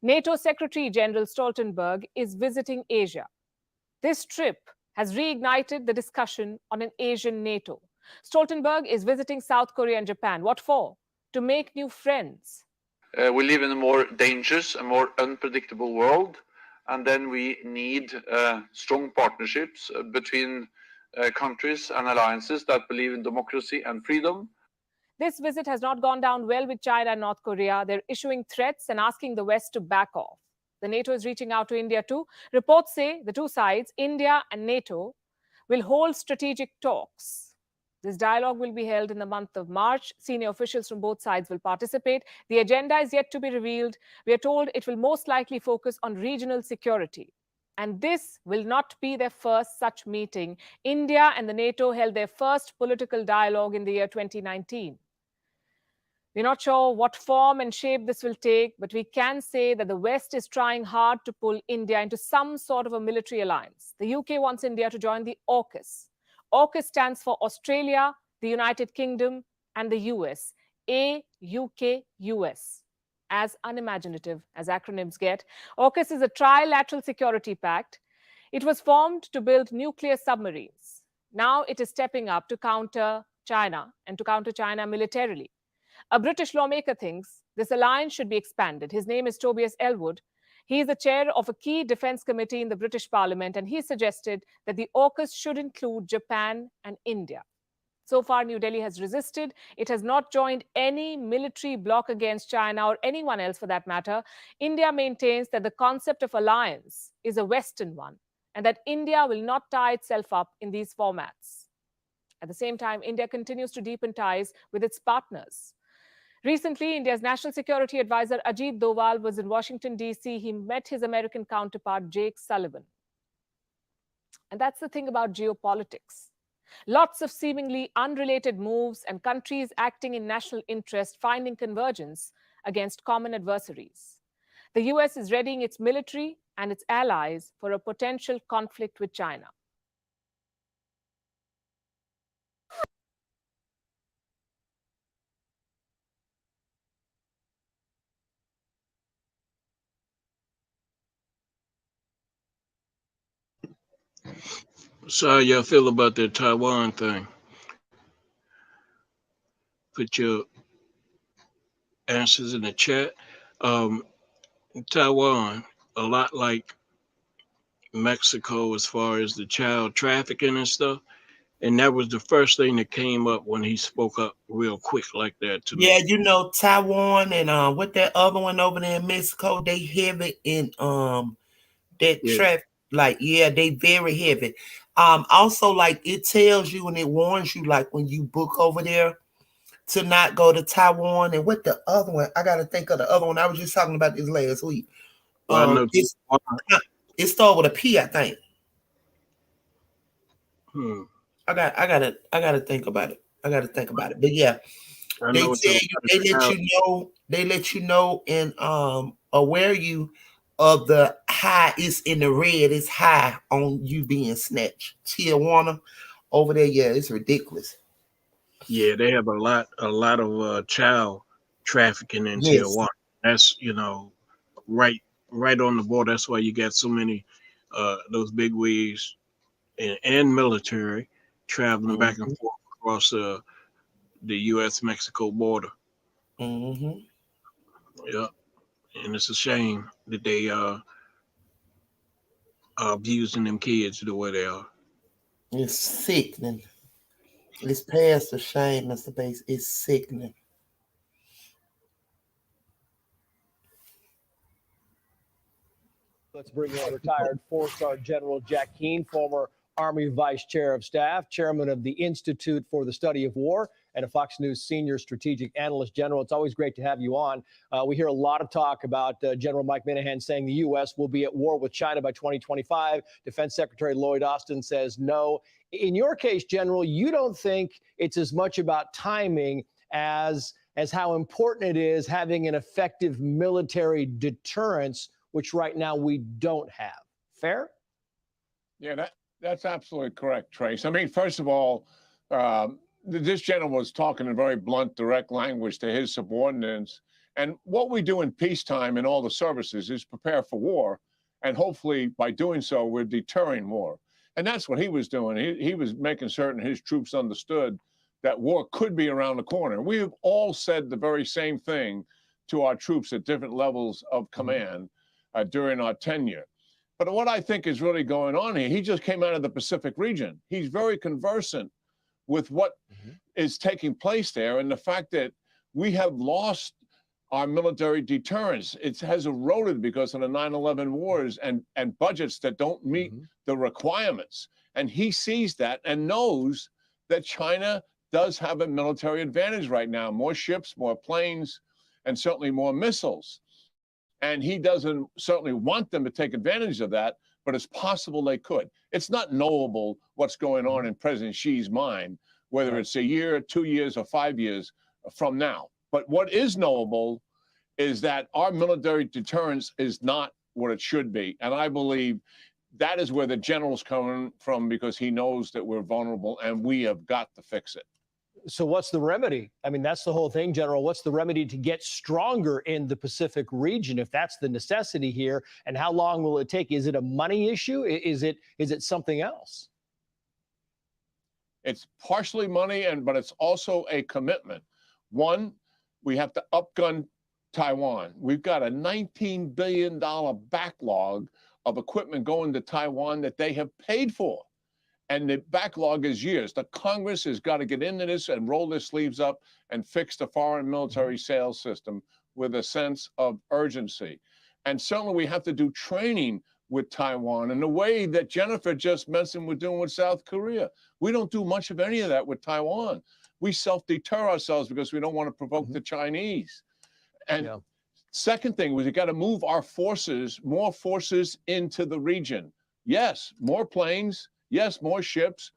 NATO Secretary General Stoltenberg is visiting Asia. This trip has reignited the discussion on an Asian NATO. Stoltenberg is visiting South Korea and Japan. What for? To make new friends. We live in a more dangerous, a more unpredictable world, and then we need strong partnerships between countries and alliances that believe in democracy and freedom. This visit has not gone down well with China and North Korea. They're issuing threats and asking the West to back off. The NATO is reaching out to India too. Reports say the two sides, India and NATO, will hold strategic talks. This dialogue will be held in the month of March. Senior officials from both sides will participate. The agenda is yet to be revealed. We are told it will most likely focus on regional security. And this will not be their first such meeting. India and the NATO held their first political dialogue in the year 2019. We're not sure what form and shape this will take, but we can say that the West is trying hard to pull India into some sort of a military alliance. The UK wants India to join the AUKUS. AUKUS stands for Australia, the United Kingdom, and the US. AUKUS. As unimaginative as acronyms get, AUKUS is a trilateral security pact. It was formed to build nuclear submarines. Now it is stepping up to counter China and to counter China militarily. A British lawmaker thinks this alliance should be expanded. His name is Tobias Ellwood. He is the chair of a key defense committee in the British Parliament, and he suggested that the AUKUS should include Japan and India. So far, New Delhi has resisted. It has not joined any military bloc against China or anyone else for that matter. India maintains that the concept of alliance is a Western one and that India will not tie itself up in these formats. At the same time, India continues to deepen ties with its partners. Recently, India's National Security Advisor Ajit Doval was in Washington, D.C. He met his American counterpart, Jake Sullivan. And that's the thing about geopolitics. Lots of seemingly unrelated moves and countries acting in national interest finding convergence against common adversaries. The US is readying its military and its allies for a potential conflict with China. So how y'all feel about that Taiwan thing? Put your answers in the chat. Taiwan, a lot like Mexico as far as the child trafficking and stuff. And that was the first thing that came up when he spoke up real quick like that to me. Yeah, you know, Taiwan and with that other one over there in Mexico, they heavy in that traffic. Like, yeah, they very heavy. Also, like, it tells you and it warns you, like, when you book over there to not go to Taiwan. And what the other one? I gotta think of the other one. I was just talking about this last week. Well, it started with a P, I think. I gotta think about it. But yeah, they let you know and aware you of the high is in the red. It's high on you being snatched. Tijuana over there, yeah, it's ridiculous. Yeah, they have a lot of child trafficking in Tijuana. That's, you know, right on the border. That's why you got so many those big wigs and military traveling back and forth across the U.S.-Mexico border. Mm-hmm. Yeah, and it's a shame that they are abusing them kids the way they are. It's sickening. It's past the shame, Mr. Bates. It's sickening. Let's bring in retired four-star General Jack Keane, former Army Vice Chair of Staff, Chairman of the Institute for the Study of War, and a Fox News Senior Strategic Analyst. General, it's always great to have you on. We hear a lot of talk about General Mike Minahan saying the U.S. will be at war with China by 2025. Defense Secretary Lloyd Austin says no. In your case, General, you don't think it's as much about timing as how important it is having an effective military deterrence, which right now we don't have. Fair? Yeah, that's absolutely correct, Trace. I mean, first of all, this general was talking in very blunt, direct language to his subordinates. And what we do in peacetime in all the services is prepare for war. And hopefully by doing so, we're deterring war. And that's what he was doing. He was making certain his troops understood that war could be around the corner. We have all said the very same thing to our troops at different levels of command during our tenure. But what I think is really going on here, he just came out of the Pacific region. He's very conversant with what is taking place there, and the fact that we have lost our military deterrence. It has eroded because of the 9/11 wars and budgets that don't meet the requirements. And he sees that and knows that China does have a military advantage right now, more ships, more planes, and certainly more missiles. And he doesn't certainly want them to take advantage of that, but it's possible they could. It's not knowable what's going on in President Xi's mind, whether it's a year, 2 years, or 5 years from now. But what is knowable is that our military deterrence is not what it should be. And I believe that is where the general's coming from, because he knows that we're vulnerable and we have got to fix it. So what's the remedy? I mean, that's the whole thing, General. What's the remedy to get stronger in the Pacific region, if that's the necessity here? And how long will it take? Is it a money issue? Is it something else? It's partially money, but it's also a commitment. One, we have to upgun Taiwan. We've got a $19 billion backlog of equipment going to Taiwan that they have paid for. And the backlog is years. The Congress has got to get into this and roll their sleeves up and fix the foreign military sales system with a sense of urgency. And certainly we have to do training with Taiwan in the way that Jennifer just mentioned we're doing with South Korea. We don't do much of any of that with Taiwan. We self-deter ourselves because we don't want to provoke the Chinese. And second thing was, you got to move our forces, more forces into the region. Yes, more planes. Yes, more ships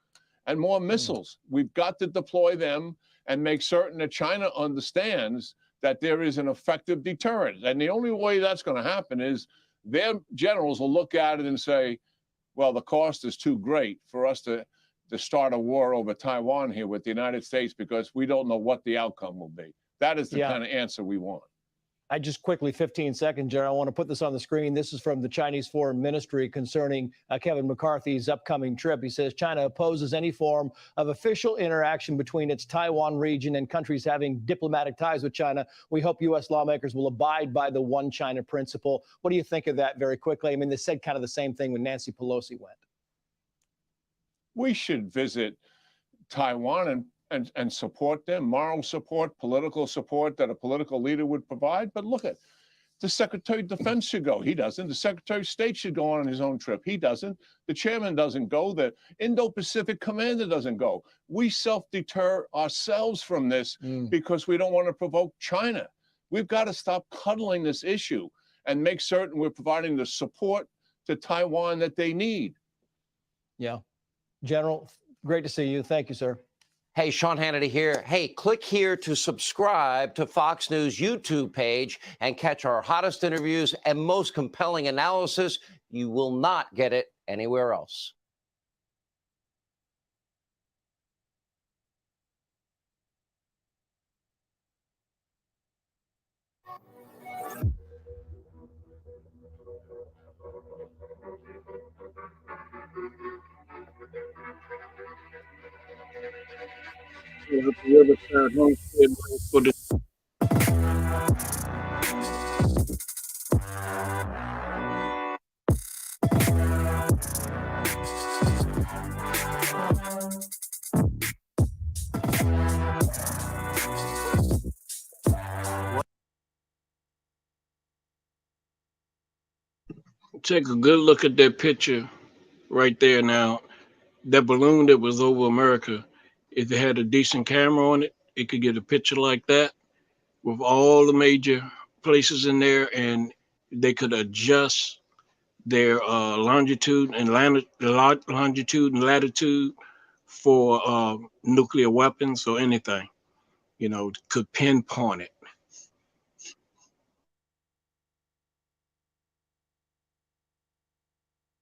and more missiles. We've got to deploy them and make certain that China understands that there is an effective deterrent. And the only way that's going to happen is their generals will look at it and say, well, the cost is too great for us to start a war over Taiwan here with the United States, because we don't know what the outcome will be. That is the kind of answer we want. I just quickly, 15 seconds, General, I want to put this on the screen. This is from the Chinese Foreign Ministry concerning Kevin McCarthy's upcoming trip. He says China opposes any form of official interaction between its Taiwan region and countries having diplomatic ties with China. We hope U.S. lawmakers will abide by the one China principle. What do you think of that very quickly? I mean, they said kind of the same thing when Nancy Pelosi went. We should visit Taiwan and support them, moral support, political support that a political leader would provide. But look at the Secretary of Defense should go. He doesn't. The Secretary of State should go on his own trip. He doesn't. The chairman doesn't go. The Indo-Pacific commander doesn't go. We self-deter ourselves from this because we don't want to provoke China. We've got to stop cuddling this issue and make certain we're providing the support to Taiwan that they need. Yeah. General, great to see you. Thank you, sir. Hey, Sean Hannity here. Hey, click here to subscribe to Fox News YouTube page and catch our hottest interviews and most compelling analysis. You will not get it anywhere else. Take a good look at that picture right there now. That balloon that was over Amerikkk, if it had a decent camera on it, it could get a picture like that with all the major places in there, and they could adjust their longitude and latitude for nuclear weapons or anything, you know, could pinpoint it.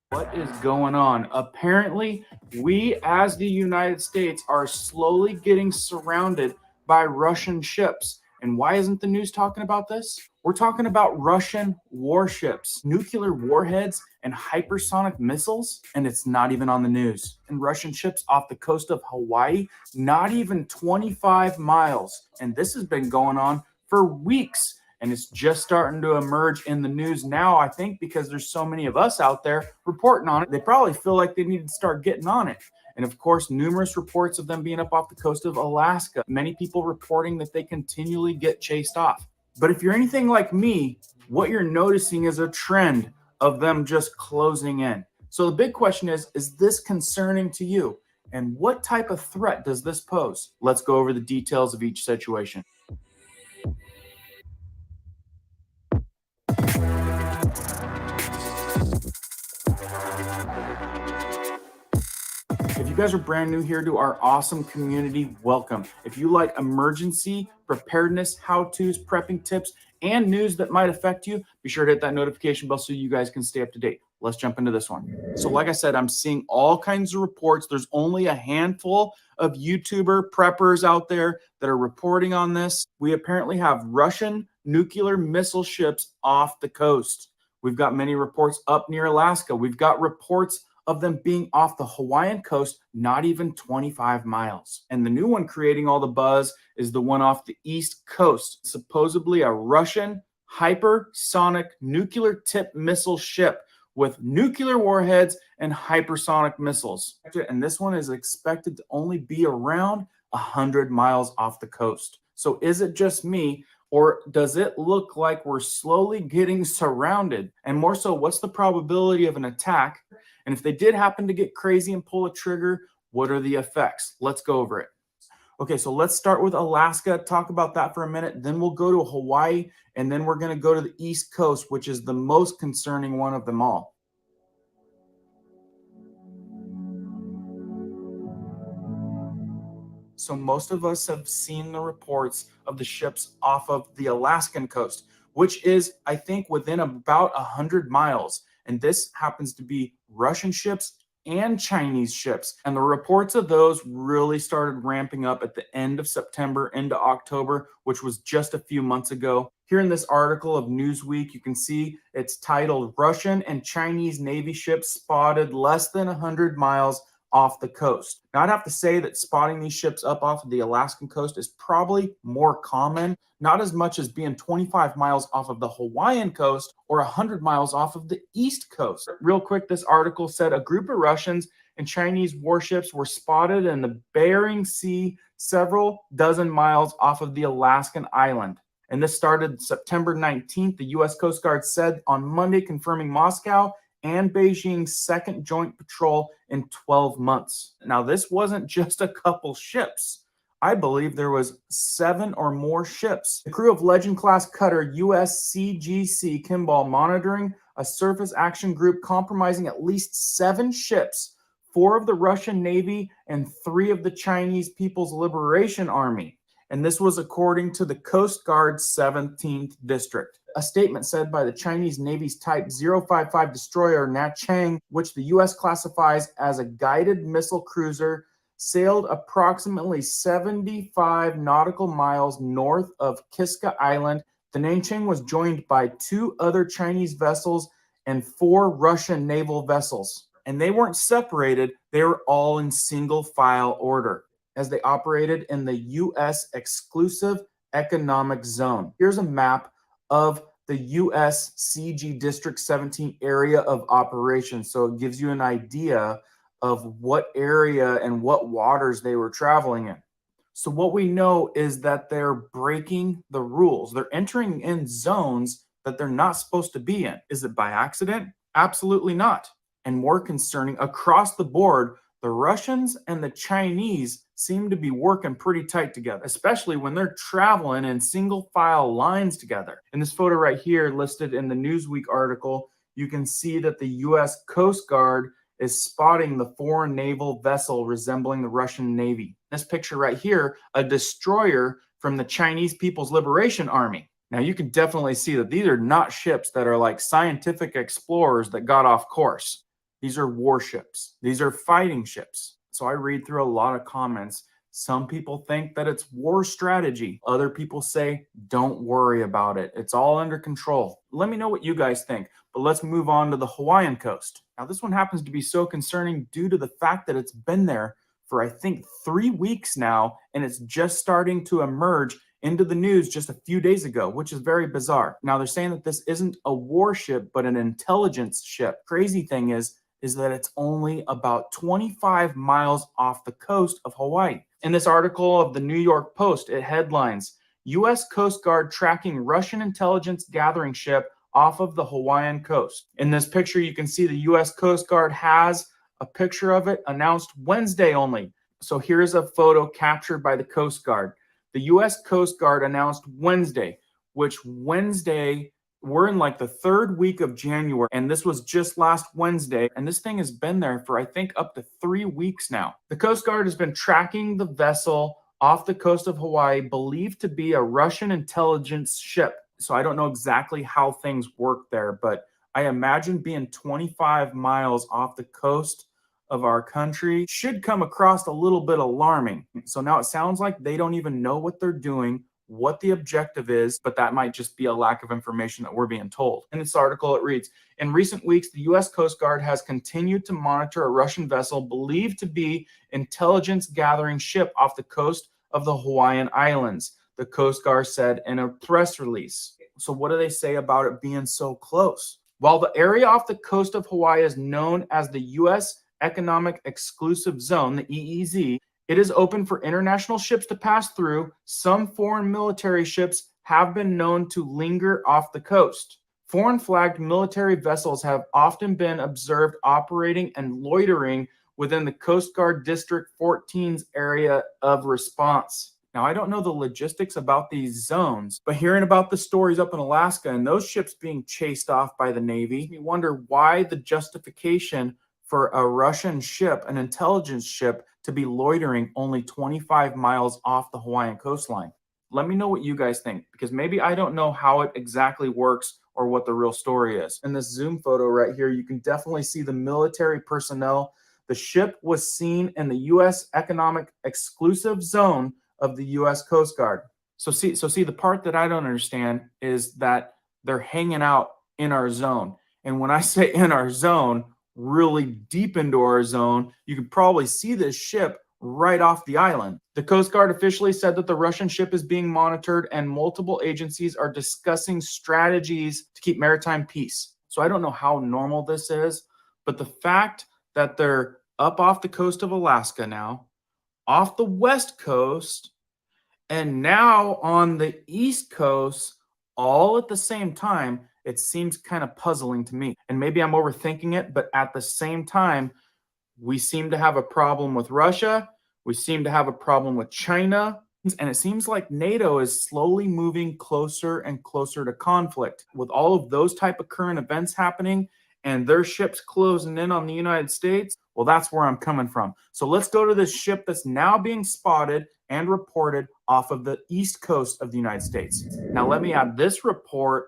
What is going on? Apparently, we as the United States are slowly getting surrounded by Russian ships. And why isn't the news talking about this? We're talking about Russian warships, nuclear warheads, and hypersonic missiles, and it's not even on the news. And Russian ships off the coast of Hawaii, not even 25 miles. And this has been going on for weeks. And it's just starting to emerge in the news now, I think, because there's so many of us out there reporting on it. They probably feel like they need to start getting on it. And of course, numerous reports of them being up off the coast of Alaska. Many people reporting that they continually get chased off. But if you're anything like me, what you're noticing is a trend of them just closing in. So the big question is this concerning to you? And what type of threat does this pose? Let's go over the details of each situation. If you guys are brand new here to our awesome community, welcome. If you like emergency preparedness, how-tos, prepping tips, and news that might affect you, be sure to hit that notification bell so you guys can stay up to date. Let's jump into this one. So like I said, I'm seeing all kinds of reports. There's only a handful of YouTuber preppers out there that are reporting on this. We apparently have Russian nuclear missile ships off the coast. We've got many reports up near Alaska. We've got reports of them being off the Hawaiian coast, not even 25 miles. And the new one creating all the buzz is the one off the East Coast, supposedly a Russian hypersonic nuclear tipped missile ship with nuclear warheads and hypersonic missiles. And this one is expected to only be around 100 miles off the coast. So is it just me? Or does it look like we're slowly getting surrounded? And more so, what's the probability of an attack? And if they did happen to get crazy and pull a trigger, what are the effects? Let's go over it. Okay, so let's start with Alaska, talk about that for a minute. Then we'll go to Hawaii, and then we're going to go to the East Coast, which is the most concerning one of them all. So most of us have seen the reports of the ships off of the Alaskan coast, which is, I think, within about 100 miles. And this happens to be Russian ships and Chinese ships. And the reports of those really started ramping up at the end of September into October, which was just a few months ago. Here in this article of Newsweek, you can see it's titled Russian and Chinese Navy ships spotted less than 100 miles off the coast. Now, I'd have to say that spotting these ships up off of the Alaskan coast is probably more common, not as much as being 25 miles off of the Hawaiian coast or 100 miles off of the East Coast. Real quick, this article said a group of Russians and Chinese warships were spotted in the Bering Sea, several dozen miles off of the Alaskan island. And this started September 19th. The U.S. Coast Guard said on Monday, confirming Moscow and Beijing's second joint patrol in 12 months. Now, this wasn't just a couple ships. I believe there was 7 or more ships. The crew of Legend-class cutter USCGC Kimball monitoring a surface action group comprising at least 7 ships, 4 of the Russian Navy and 3 of the Chinese People's Liberation Army. And this was according to the Coast Guard's 17th District. A statement said by the Chinese Navy's Type 055 destroyer Nat Chang, which the U.S. classifies as a guided missile cruiser, sailed approximately 75 nautical miles north of Kiska Island. The Nanchang was joined by 2 other Chinese vessels and 4 Russian naval vessels. And they weren't separated, they were all in single file order, as they operated in the U.S. exclusive economic zone. Here's a map of the U.S. CG District 17 area of operation. So it gives you an idea of what area and what waters they were traveling in. So what we know is that they're breaking the rules. They're entering in zones that they're not supposed to be in. Is it by accident? Absolutely not. And more concerning, across the board, the Russians and the Chinese seem to be working pretty tight together, especially when they're traveling in single file lines together. In this photo right here, listed in the Newsweek article, you can see that the U.S. Coast Guard is spotting the foreign naval vessel resembling the Russian Navy. This picture right here, a destroyer from the Chinese People's Liberation Army. Now you can definitely see that these are not ships that are like scientific explorers that got off course. These are warships. These are fighting ships. So I read through a lot of comments Some people think that it's war strategy. Other people say, don't worry about it. It's all under control. Let me know what you guys think, but let's move on to the Hawaiian coast. Now, this one happens to be so concerning due to the fact that it's been there for, I think, 3 weeks now, and it's just starting to emerge into the news just a few days ago, which is very bizarre. Now, they're saying that this isn't a warship, but an intelligence ship. Crazy thing is that it's only about 25 miles off the coast of Hawaii. In this article of the New York Post, it headlines, U.S. Coast Guard tracking Russian intelligence gathering ship off of the Hawaiian coast. In this picture, you can see the U.S. Coast Guard has a picture of it announced Wednesday only. So here's a photo captured by the Coast Guard. The U.S. Coast Guard announced Wednesday, which Wednesday, we're in like the 3rd week of January, and this was just last Wednesday, and this thing has been there for, I think, up to 3 weeks now. The Coast Guard has been tracking the vessel off the coast of Hawaii, believed to be a Russian intelligence ship. So I don't know exactly how things work there, but I imagine being 25 miles off the coast of our country should come across a little bit alarming. So now it sounds like they don't even know what they're doing, what the objective is, but that might just be a lack of information that we're being told. In this article, it reads, in recent weeks, the U.S. Coast Guard has continued to monitor a Russian vessel believed to be intelligence gathering ship off the coast of the Hawaiian Islands, the Coast Guard said in a press release. So what do they say about it being so close? While the area off the coast of Hawaii is known as the U.S. Economic Exclusive Zone, the EEZ, it is open for international ships to pass through. Some foreign military ships have been known to linger off the coast. Foreign flagged military vessels have often been observed operating and loitering within the Coast Guard District 14's area of response. Now, I don't know the logistics about these zones, but hearing about the stories up in Alaska and those ships being chased off by the Navy, you wonder why the justification for a Russian ship, an intelligence ship, to be loitering only 25 miles off the Hawaiian coastline. Let me know what you guys think, because maybe I don't know how it exactly works or what the real story is. In this Zoom photo right here, you can definitely see the military personnel. The ship was seen in the U.S. Economic Exclusive Zone of the U.S. Coast Guard. So see, the part that I don't understand is that they're hanging out in our zone. And when I say in our zone, really deep into our zone, you can probably see this ship right off the island. The Coast Guard officially said that the Russian ship is being monitored and multiple agencies are discussing strategies to keep maritime peace. So I don't know how normal this is, but the fact that they're up off the coast of Alaska now, off the west coast, and now on the east coast, all at the same time, it seems kind of puzzling to me. And maybe I'm overthinking it, but at the same time, we seem to have a problem with Russia. We seem to have a problem with China. And it seems like NATO is slowly moving closer and closer to conflict. With all of those type of current events happening and their ships closing in on the United States, well, that's where I'm coming from. So let's go to this ship that's now being spotted and reported off of the east coast of the United States. Now, let me add, this report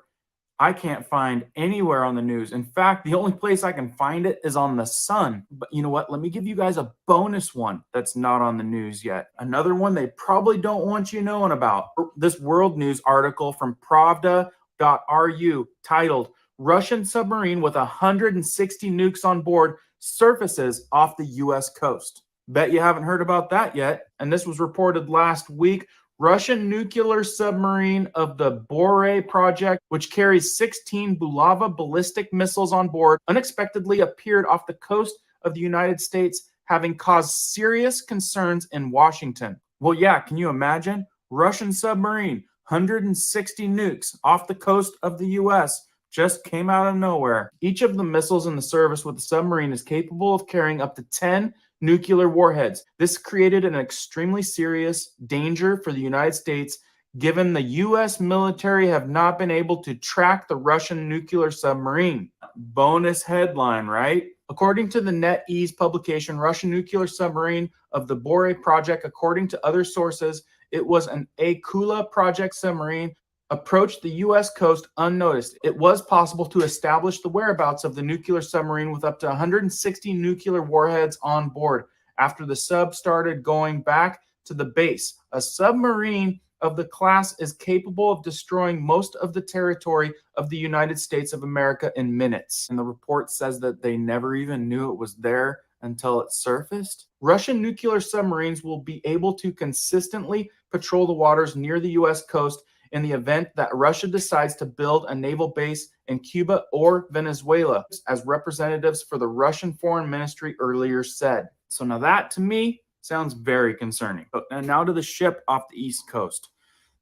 I can't find anywhere on the news. In fact, the only place I can find it is on the Sun. But you know what? Let me give you guys a bonus one that's not on the news yet. Another one they probably don't want you knowing about. This world news article from Pravda.ru titled, Russian submarine with 160 nukes on board surfaces off the U.S. coast. Bet you haven't heard about that yet. And this was reported last week. Russian nuclear submarine of the Bore project, which carries 16 Bulava ballistic missiles on board, unexpectedly appeared off the coast of the United States, having caused serious concerns in Washington. Well, yeah, can you imagine? Russian submarine, 160 nukes off the coast of the U.S., just came out of nowhere. Each of the missiles in the service with the submarine is capable of carrying up to 10 nuclear warheads. This created an extremely serious danger for the United States, given the U.S. military have not been able to track the Russian nuclear submarine. Bonus headline, right? According to the NetEase publication, Russian nuclear submarine of the Bore project, according to other sources, it was an Akula project submarine, approached the U.S. coast unnoticed. It was possible to establish the whereabouts of the nuclear submarine with up to 160 nuclear warheads on board after the sub started going back to the base. A submarine of the class is capable of destroying most of the territory of the United States of America in minutes. And the report says that they never even knew it was there until it surfaced. Russian nuclear submarines will be able to consistently patrol the waters near the U.S. coast in the event that Russia decides to build a naval base in Cuba or Venezuela, as representatives for the Russian Foreign Ministry earlier said. So now that, to me, sounds very concerning. And now to the ship off the East Coast.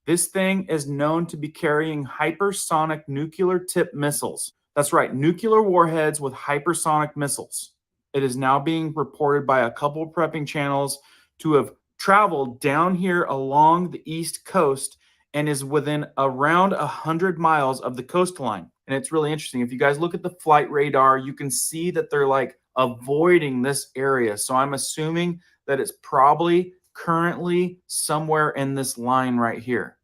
This thing is known to be carrying hypersonic nuclear tipped missiles. That's right, nuclear warheads with hypersonic missiles. It is now being reported by a couple of prepping channels to have traveled down here along the East Coast and is within around 100 miles of the coastline. And it's really interesting. If you guys look at the flight radar, you can see that they're like avoiding this area. So I'm assuming that it's probably currently somewhere in this line right here.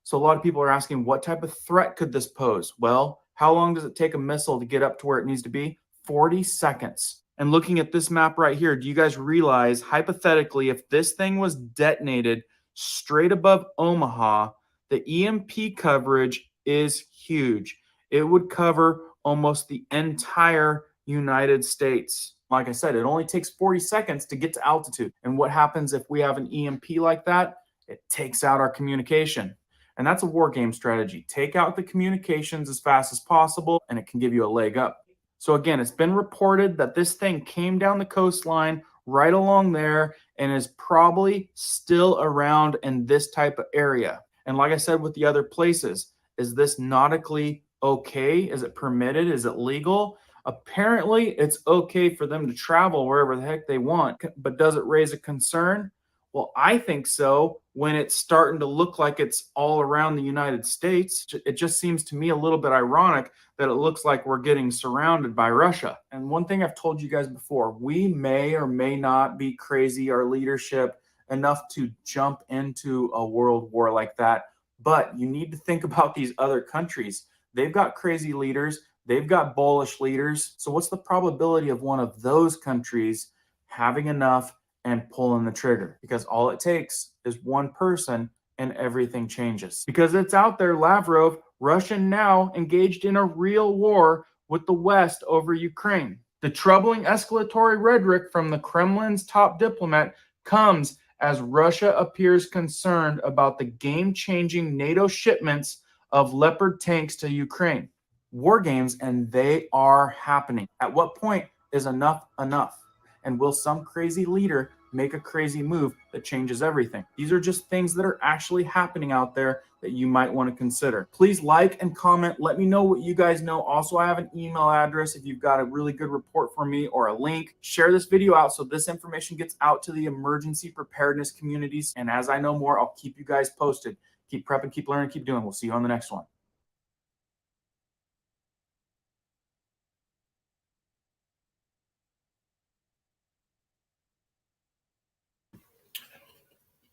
So a lot of people are asking, what type of threat could this pose? Well, how long does it take a missile to get up to where it needs to be? 40 seconds. And looking at this map right here, do you guys realize, hypothetically, if this thing was detonated straight above Omaha, the EMP coverage is huge. It would cover almost the entire United States. Like I said, it only takes 40 seconds to get to altitude. And what happens if we have an EMP like that? It takes out our communication. And that's a war game strategy. Take out the communications as fast as possible, and it can give you a leg up. So again, it's been reported that this thing came down the coastline right along there and is probably still around in this type of area. And like I said with the other places, is this nautically okay? Is it permitted? Is it legal? Apparently, it's okay for them to travel wherever the heck they want. But does it raise a concern? Well, I think so when it's starting to look like it's all around the United States. It just seems to me a little bit ironic that it looks like we're getting surrounded by Russia. And one thing I've told you guys before, we may or may not be crazy, our leadership, enough to jump into a world war like that. But you need to think about these other countries. They've got crazy leaders. They've got bullish leaders. So what's the probability of one of those countries having enough and pulling the trigger? Because all it takes is one person and everything changes. Because it's out there, Lavrov, Russia now engaged in a real war with the West over Ukraine. The troubling escalatory rhetoric from the Kremlin's top diplomat comes as Russia appears concerned about the game-changing NATO shipments of Leopard tanks to Ukraine. War games, and they are happening. At what point is enough enough? And will some crazy leader make a crazy move that changes everything? These are just things that are actually happening out there that you might want to consider. Please like and comment. Let me know what you guys know. Also, I have an email address if you've got a really good report for me or a link. Share this video out so this information gets out to the emergency preparedness communities. And as I know more, I'll keep you guys posted. Keep prepping, keep learning, keep doing. We'll see you on the next one.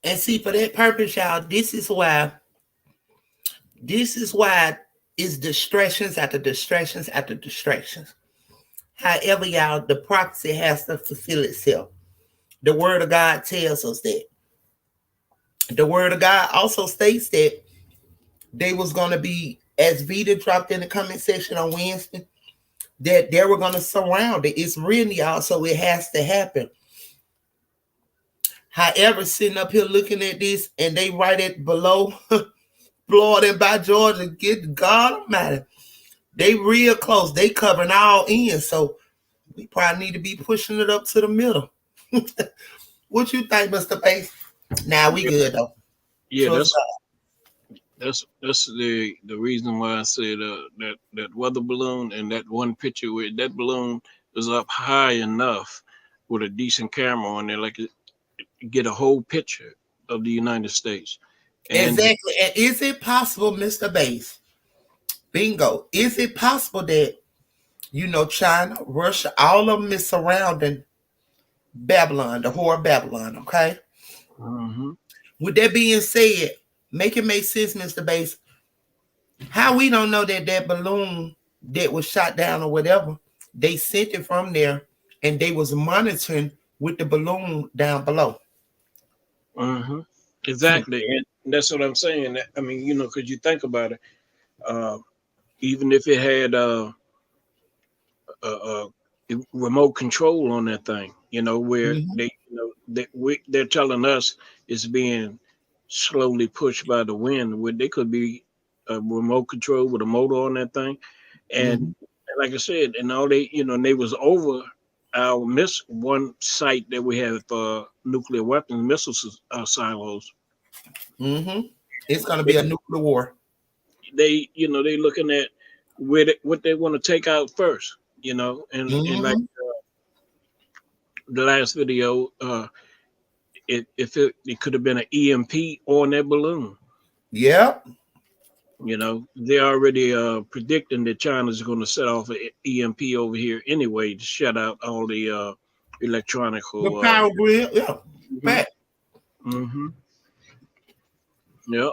And see, for that purpose, y'all, this is why it's distractions after distractions after distractions. However, y'all, the prophecy has to fulfill itself. The word of God tells us that. The word of God also states that they was going to be, as Vita dropped in the comment section on Wednesday, that they were going to surround it. It's written, y'all, so it has to happen. However, sitting up here looking at this, and they write it below, Florida and by Georgia, get God Almighty. They real close. They covering all ends, so we probably need to be pushing it up to the middle. What you think, Mr. Pace? Nah, we good though. Yeah, that's the reason why I said that weather balloon and that one picture where that balloon is up high enough with a decent camera on there, like get a whole picture of the United States. And exactly. And is it possible, Mr. Bass? Bingo. Is it possible that, China, Russia, all of them is surrounding Babylon, the whore of Babylon, okay? Mm-hmm. With that being said, make it make sense, Mr. Bass. How we don't know that balloon that was shot down or whatever, they sent it from there and they was monitoring with the balloon down below. Mm-hmm. Exactly, and that's what I'm saying. I mean, because you think about it, even if it had uh, remote control on that thing, where Mhm. they're telling us it's being slowly pushed by the wind, where they could be a remote control with a motor on that thing, and Mhm. like I said, and all they, and they was over our one site that we have for nuclear weapons silos. Mhm. It's gonna be a nuclear war. They looking at what they want to take out first, and like Mhm. the last video, it could have been an EMP on that balloon. Yep. They're already predicting that China's going to set off an EMP over here anyway to shut out all the electronic. The power grid. Yeah. Mhm. Fact. Mm-hmm. Yep.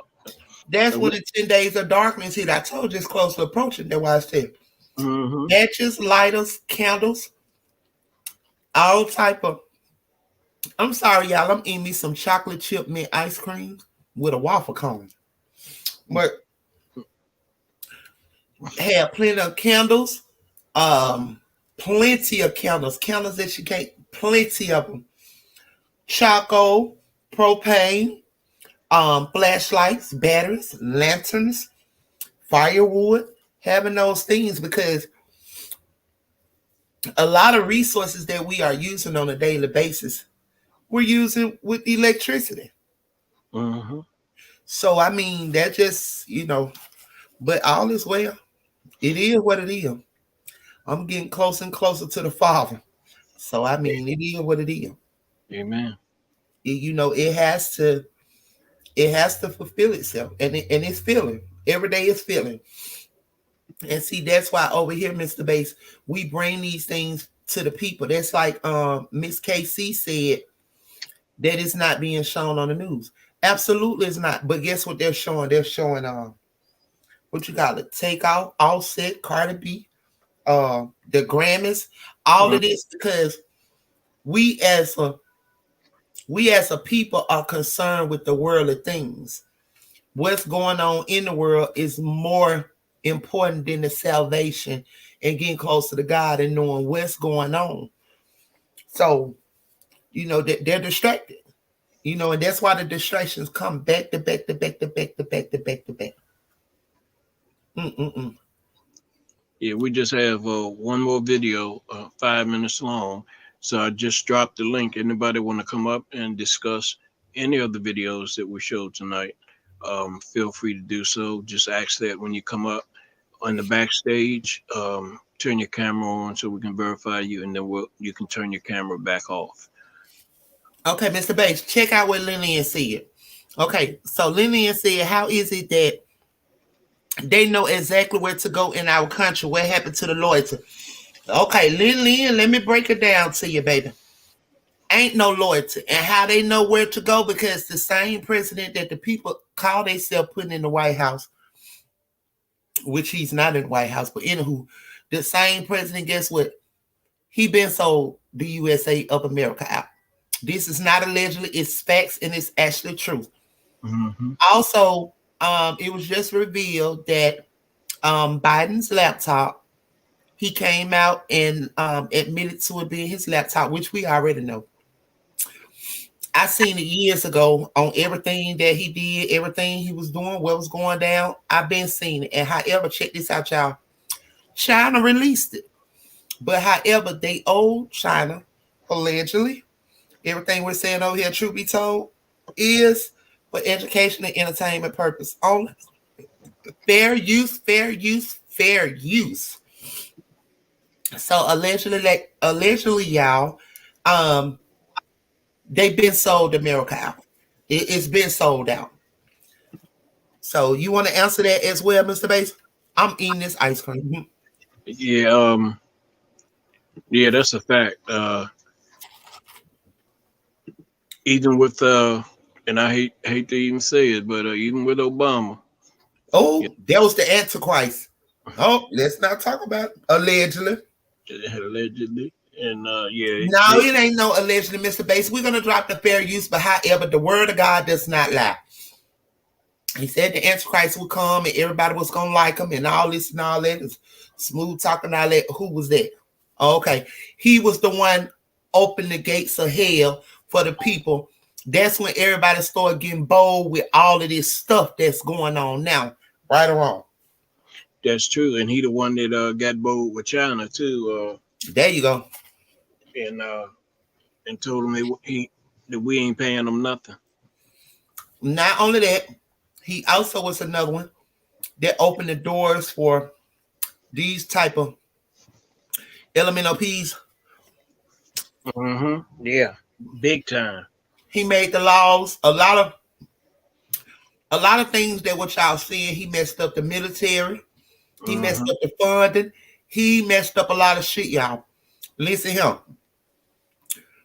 That's when the 10 days of darkness hit. I told you it's close to approaching. That's why I said matches, lighters, candles, all type of. I'm sorry, y'all. I'm eating me some chocolate chip mint ice cream with a waffle cone. But have plenty of candles. Plenty of candles. Candles that you can't. Plenty of them. Charcoal, propane, flashlights, batteries, lanterns, firewood. Having those things because a lot of resources that we are using on a daily basis, we're using with electricity. Mm-hmm. So I mean, that just but all is well. It is what it is. I'm getting closer and closer to the Father. So I mean, it is what it is. Amen. It has to fulfill itself, and it's feeling every day. It's feeling, and see that's why over here, Mr. Bass, we bring these things to the people. That's like Miss KC said that it's not being shown on the news. Absolutely, it's not. But guess what they're showing? They're showing what you call it, Takeoff, Offset, Cardi B, the Grammys, all of this because we as a people are concerned with the world of things. What's going on in the world is more important than the salvation and getting closer to God and knowing what's going on. So, they're distracted, and that's why the distractions come back to back to back to back to back to back to back. Mm-mm-mm. Yeah, we just have one more video, 5 minutes long. So I just dropped the link. Anybody want to come up and discuss any of the videos that we showed tonight? Feel free to do so. Just ask that when you come up on the backstage. Turn your camera on so we can verify you, and then you can turn your camera back off. Okay, Mr. Bates, check out what Lillian said. Okay, so Lillian said, how is it that they know exactly where to go in our country? What happened to the loyalty? Okay, Lillian, let me break it down to you, baby. Ain't no loyalty. And how they know where to go? Because the same president that the people call themselves putting in the White House, which he's not in the White House, but anywho, the same president, guess what? He been sold the USA of America out. This is not allegedly, it's facts and it's actually true. Mm-hmm. Also, it was just revealed that Biden's laptop, he came out and admitted to it being his laptop, which we already know. I seen it years ago on everything that he did, everything he was doing, what was going down. I've been seeing it. And however, check this out, y'all. China released it. But however, they owe China, allegedly, everything we're saying over here, truth be told, is for education and entertainment purpose only. Fair use, fair use, fair use. So allegedly, y'all, they've been sold America out. It's been sold out. So you want to answer that as well, Mr. Bass? I'm eating this ice cream. Yeah, yeah, that's a fact. Even with and I hate to even say it, but even with Obama. Oh, that was the Antichrist. Oh, let's not talk about it. Allegedly. Allegedly. And No, it ain't no allegedly, Mr. Bass. We're gonna drop the fair use, but however, the word of God does not lie. He said the Antichrist would come and everybody was gonna like him and all this and all that. Smooth talking, all that. Who was that? Okay, he was the one opened the gates of hell for the people. That's when everybody started getting bold with all of this stuff that's going on now, right or wrong. That's true, and he the one that got bold with China too. There you go. And told him that we ain't paying them nothing. Not only that, he also was another one that opened the doors for these type of LMNOPs. Mm-hmm. Yeah, big time. He made the laws. A lot of things that what y'all seeing. He messed up the military. He messed up the funding. He messed up a lot of shit, y'all. Listen to him.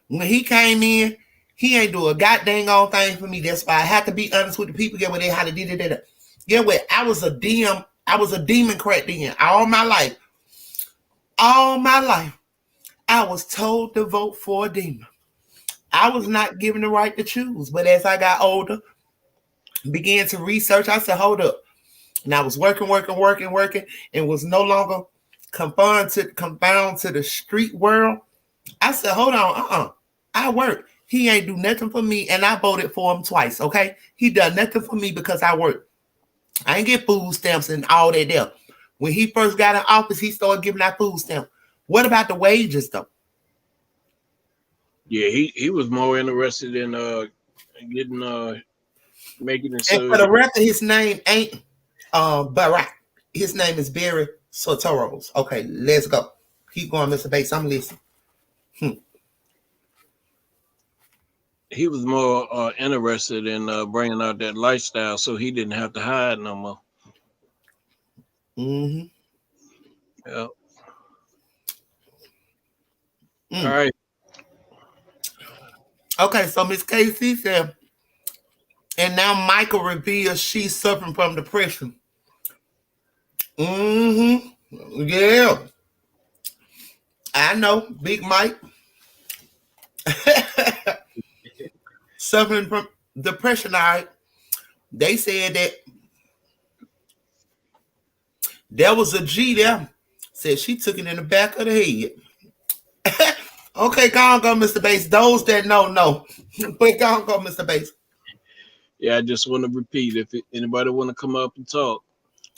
When he came in, he ain't do a goddamn on thing for me. That's why I have to be honest with the people. Get what they how to do it. Get what? I was a Democrat then all my life. All my life, I was told to vote for a demon. I was not given the right to choose. But as I got older, began to research, I said, hold up. And I was working, and was no longer confined to the street world. I said, hold on, I work. He ain't do nothing for me, and I voted for him twice, okay? He done nothing for me because I work. I ain't get food stamps and all that there. When he first got in office, he started giving out food stamps. What about the wages, though? Yeah, he was more interested in making it so. And for the record, his name ain't Barack. His name is Barry Sotoros. Okay, let's go. Keep going, Mr. Bates. I'm listening. He was more interested in bringing out that lifestyle, so he didn't have to hide no more. Mm-hmm. Yep. All right. Okay, so Miss Casey said, and now Michael reveals she's suffering from depression. Mm-hmm. Yeah. I know, Big Mike. Suffering from depression. All right. They said that there was a G there. Said she took it in the back of the head. Okay, go on, go, Mr. Bates. Those that know. But go on, go, Mr. Bates. Yeah, I just want to repeat, if anybody want to come up and talk,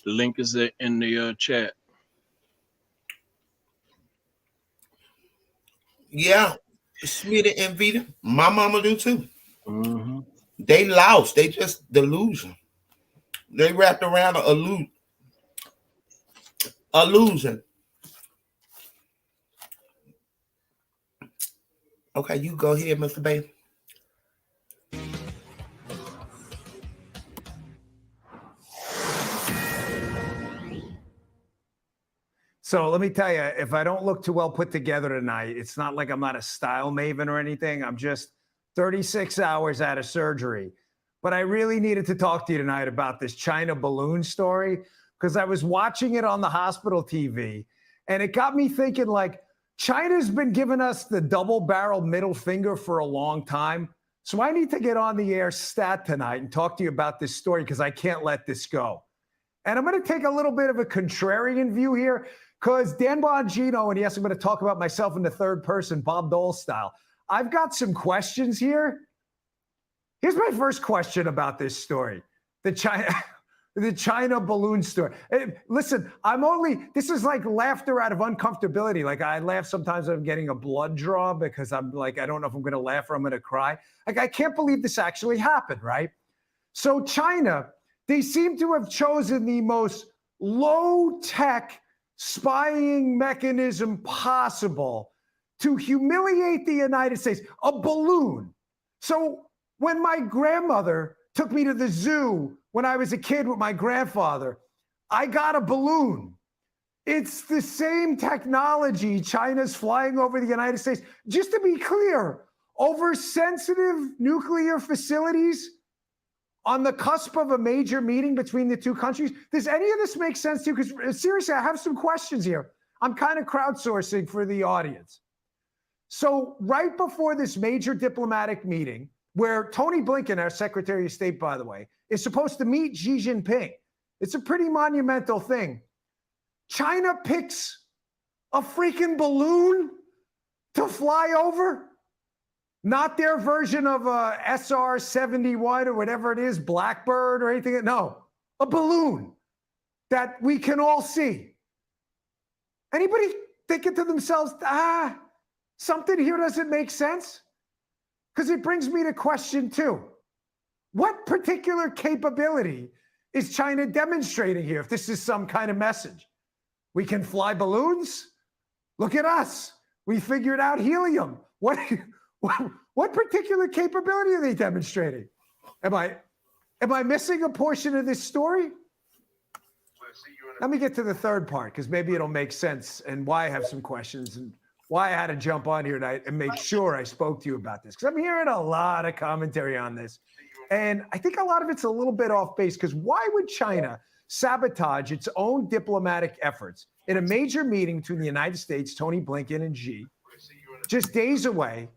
the link is in the chat. Yeah, Smita and Vita. My mama do too. Mm-hmm. They lost. They just delusion. They wrapped around an illusion. Okay, you go ahead, Mr. Bates. So let me tell you, if I don't look too well put together tonight, it's not like I'm not a style maven or anything. I'm just 36 hours out of surgery. But I really needed to talk to you tonight about this China balloon story because I was watching it on the hospital TV and it got me thinking, like, China's been giving us the double-barrel middle finger for a long time. So I need to get on the air stat tonight and talk to you about this story because I can't let this go. And I'm going to take a little bit of a contrarian view here because Dan Bongino, and yes, I'm going to talk about myself in the third person, Bob Dole style. I've got some questions here. Here's my first question about this story, the China balloon story. Hey, listen, this is like laughter out of uncomfortability. Like I laugh sometimes when I'm getting a blood draw because I'm like, I don't know if I'm going to laugh or I'm going to cry. Like, I can't believe this actually happened, right? So China, they seem to have chosen the most low-tech spying mechanism possible to humiliate the United States, a balloon. So when my grandmother took me to the zoo when I was a kid with my grandfather, I got a balloon. It's the same technology China's flying over the United States. Just to be clear, over sensitive nuclear facilities on the cusp of a major meeting between the two countries. Does any of this make sense to you? Because seriously, I have some questions here. I'm kind of crowdsourcing for the audience. So right before this major diplomatic meeting, where Tony Blinken, our Secretary of State, by the way, is supposed to meet Xi Jinping, it's a pretty monumental thing. China picks a freaking balloon to fly over. Not their version of a SR-71 or whatever it is, Blackbird or anything. No, a balloon that we can all see. Anybody thinking to themselves, something here doesn't make sense? Because it brings me to question two. What particular capability is China demonstrating here if this is some kind of message? We can fly balloons? Look at us. We figured out helium. What particular capability are they demonstrating? Am I missing a portion of this story? Let me get to the third part, because maybe it'll make sense and why I have some questions and why I had to jump on here tonight and make sure I spoke to you about this, because I'm hearing a lot of commentary on this. And I think a lot of it's a little bit off base, because why would China sabotage its own diplomatic efforts in a major meeting between the United States, Tony Blinken, and Xi, just days away,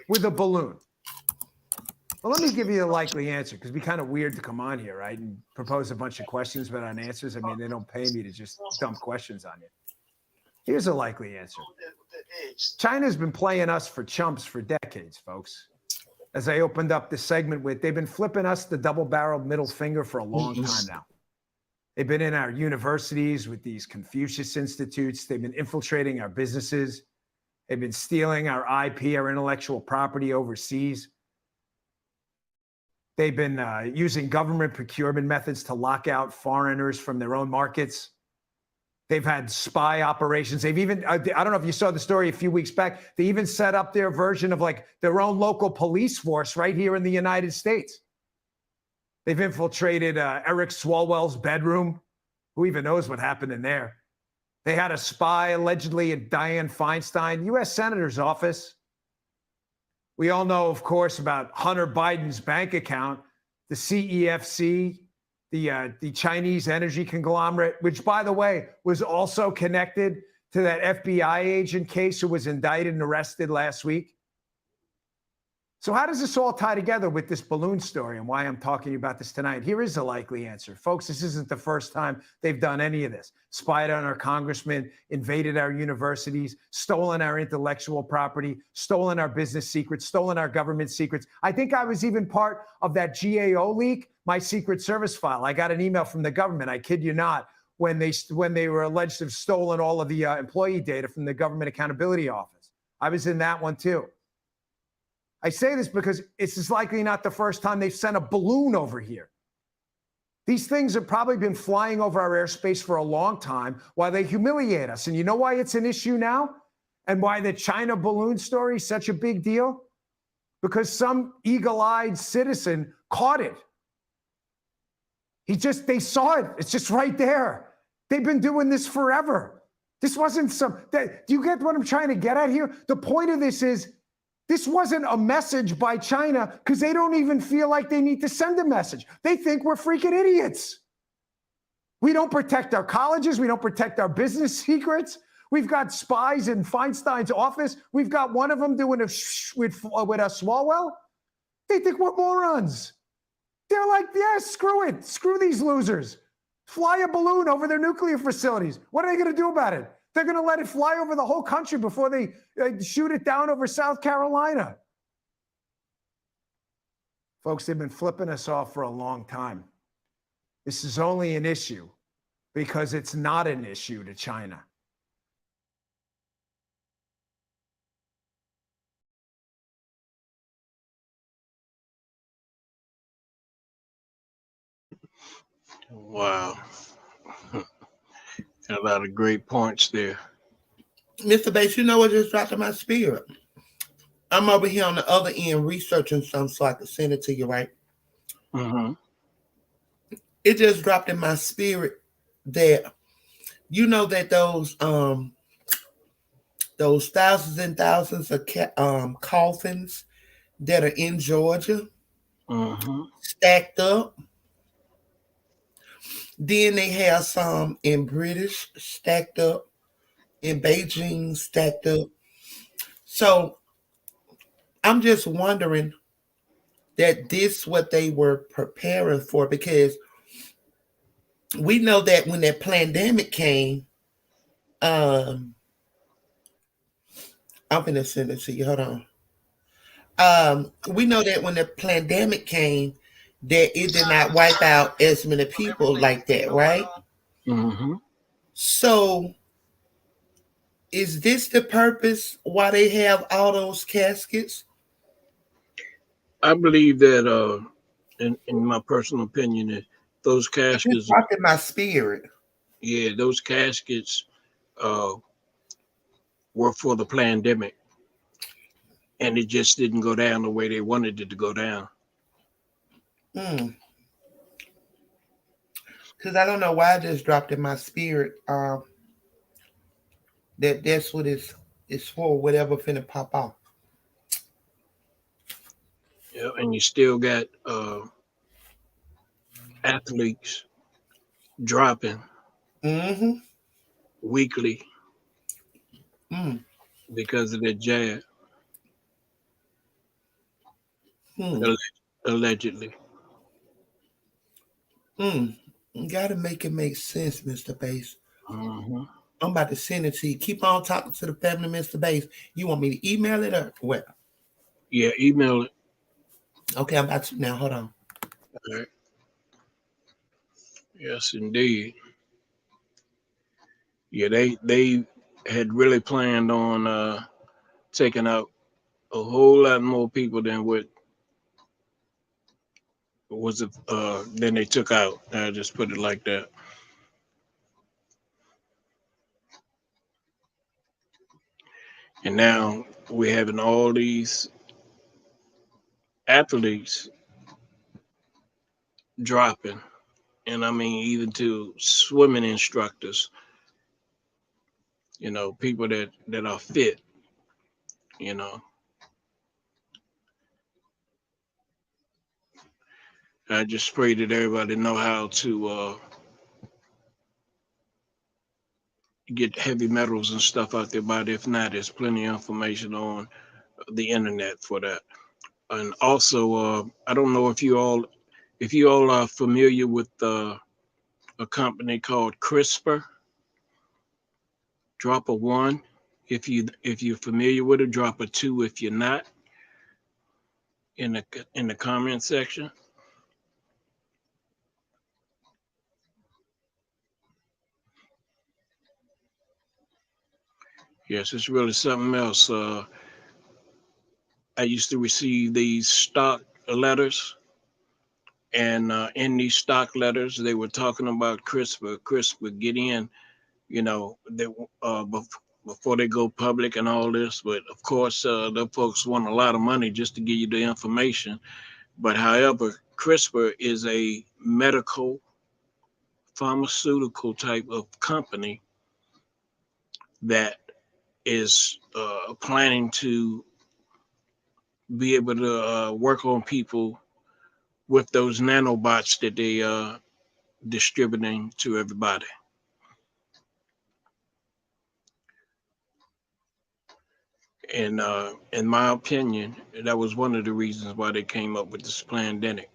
with a balloon? Well, let me give you a likely answer, because it'd be kind of weird to come on here, right, and propose a bunch of questions but on answers. I mean, they don't pay me to just dump questions on you. Here's a likely answer. China's been playing us for chumps for decades, folks. As I opened up this segment with, they've been flipping us the double-barreled middle finger for a long time now. They've been in our universities with these Confucius institutes. They've been infiltrating our businesses. They've been stealing our IP, our intellectual property overseas. They've been using government procurement methods to lock out foreigners from their own markets. They've had spy operations. They've even, I don't know if you saw the story a few weeks back, they even set up their version of like their own local police force right here in the United States. They've infiltrated Eric Swalwell's bedroom. Who even knows what happened in there? They had a spy allegedly at Dianne Feinstein, U.S. Senator's office. We all know, of course, about Hunter Biden's bank account, the CEFC, the Chinese energy conglomerate, which, by the way, was also connected to that FBI agent case who was indicted and arrested last week. So how does this all tie together with this balloon story and why I'm talking about this tonight? Here is a likely answer. Folks, this isn't the first time they've done any of this. Spied on our congressmen, invaded our universities, stolen our intellectual property, stolen our business secrets, stolen our government secrets. I think I was even part of that GAO leak, my Secret Service file. I got an email from the government, I kid you not, when they were alleged to have stolen all of the employee data from the Government Accountability Office. I was in that one too. I say this because it's likely not the first time they've sent a balloon over here. These things have probably been flying over our airspace for a long time while they humiliate us. And you know why it's an issue now? And why the China balloon story is such a big deal? Because some eagle-eyed citizen caught it. They saw it. It's just right there. They've been doing this forever. This wasn't do you get what I'm trying to get at here? The point of this is, this wasn't a message by China because they don't even feel like they need to send a message. They think we're freaking idiots. We don't protect our colleges. We don't protect our business secrets. We've got spies in Feinstein's office. We've got one of them doing a with a Swalwell. They think we're morons. They're like, yeah, screw it. Screw these losers. Fly a balloon over their nuclear facilities. What are they going to do about it? They're going to let it fly over the whole country before they shoot it down over South Carolina. Folks, they've been flipping us off for a long time. This is only an issue because it's not an issue to China. Wow. Got a lot of great points there. Mr. Bates, you know what just dropped in my spirit? I'm over here on the other end researching something so I can send it to you, right? Mm-hmm. It just dropped in my spirit that you know that those thousands and thousands of coffins that are in Georgia stacked up. Then they have some in British stacked up, in Beijing stacked up. So I'm just wondering that this what they were preparing for, because we know that when that pandemic came, I'm gonna send it to you. Hold on. We know that when the pandemic came, that it did not wipe out as many people like that, right? Mm-hmm. So is this the purpose why they have all those caskets? I believe that, in my personal opinion, that those It's caskets, rocking my spirit. yeah, those caskets uh, were for the pandemic, and it just didn't go down the way they wanted it to go down. Because I don't know why I just dropped in my spirit that that's what it's for, whatever finna pop off. Yeah, and you still got athletes dropping Mm-hmm. weekly Mm. because of that jab, Hmm. allegedly. You gotta make it make sense, Mr. Bass. Mm-hmm. I'm about to send it to you. Keep on talking to the family, Mr. Bass. You want me to email it or what? Yeah, email it. Okay, I'm about to now. Hold on. All right. Yes, indeed. Yeah, they had really planned on taking out a whole lot more people than what was it than they took out. I just put it like that. And now we're having all these athletes dropping, and I mean even to swimming instructors. People that are fit. You know, I just pray that everybody know how to get heavy metals and stuff out their body. If not, there's plenty of information on the internet for that. And also, I don't know if you all are familiar with a company called CRISPR. Drop a one if you're familiar with it. Drop a two if you're not in the comment section. Yes, it's really something else. I used to receive these stock letters, and in these stock letters, they were talking about CRISPR. CRISPR, get in, they before they go public and all this. But of course, the folks want a lot of money just to give you the information. But however, CRISPR is a medical pharmaceutical type of company that is planning to be able to work on people with those nanobots that they distributing to everybody. And in my opinion, that was one of the reasons why they came up with this pandemic.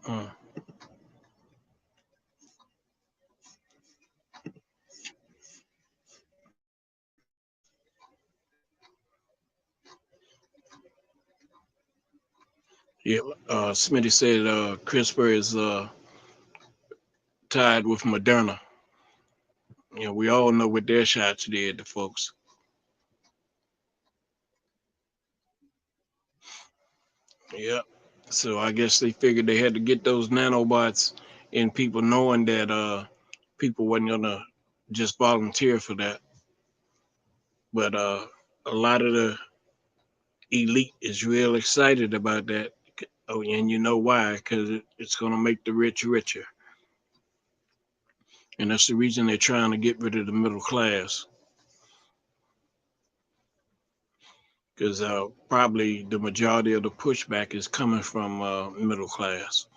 Uh. Yeah, Smitty said CRISPR is tied with Moderna. We all know what their shots did to folks. Yeah. So I guess they figured they had to get those nanobots in people, knowing that people wasn't gonna just volunteer for that. But a lot of the elite is real excited about that. Oh, and you know why? Because it's gonna make the rich richer, and that's the reason they're trying to get rid of the middle class. because probably the majority of the pushback is coming from middle class.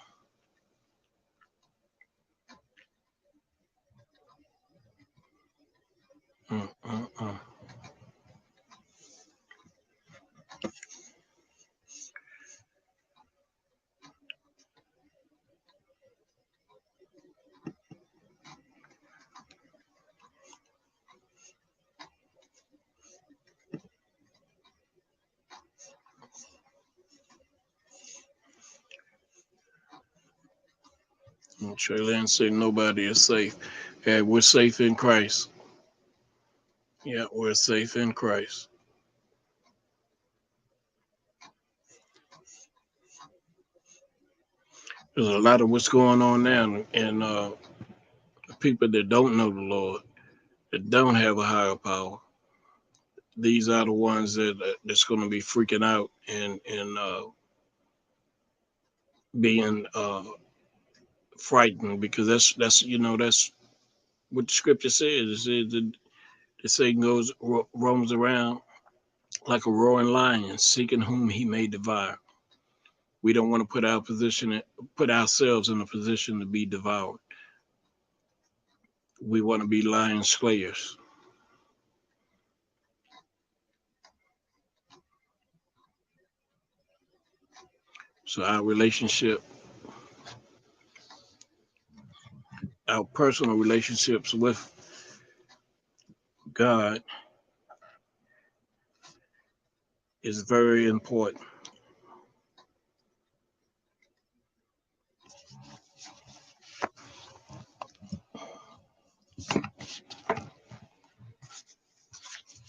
Trey Lance said nobody is safe. Yeah, we're safe in Christ. Yeah, we're safe in Christ. There's a lot of what's going on now, and people that don't know the Lord, that don't have a higher power. These are the ones that's going to be freaking out and being frightened, because that's what the scripture says. It says that the Satan roams around like a roaring lion, seeking whom he may devour. We don't want to put ourselves in a position to be devoured. We want to be lion slayers. So our personal relationships with God is very important.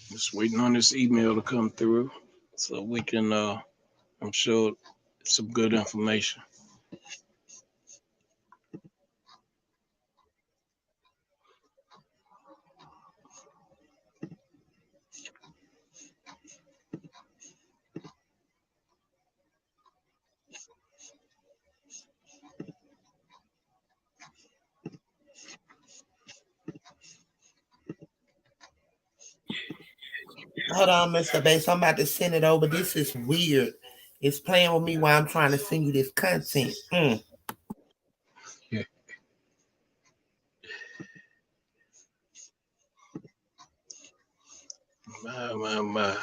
Just waiting on this email to come through so we can, I'm sure, some good information. Hold on, Mr. Bass. I'm about to send it over. This is weird. It's playing with me while I'm trying to send you this content. Yeah. My.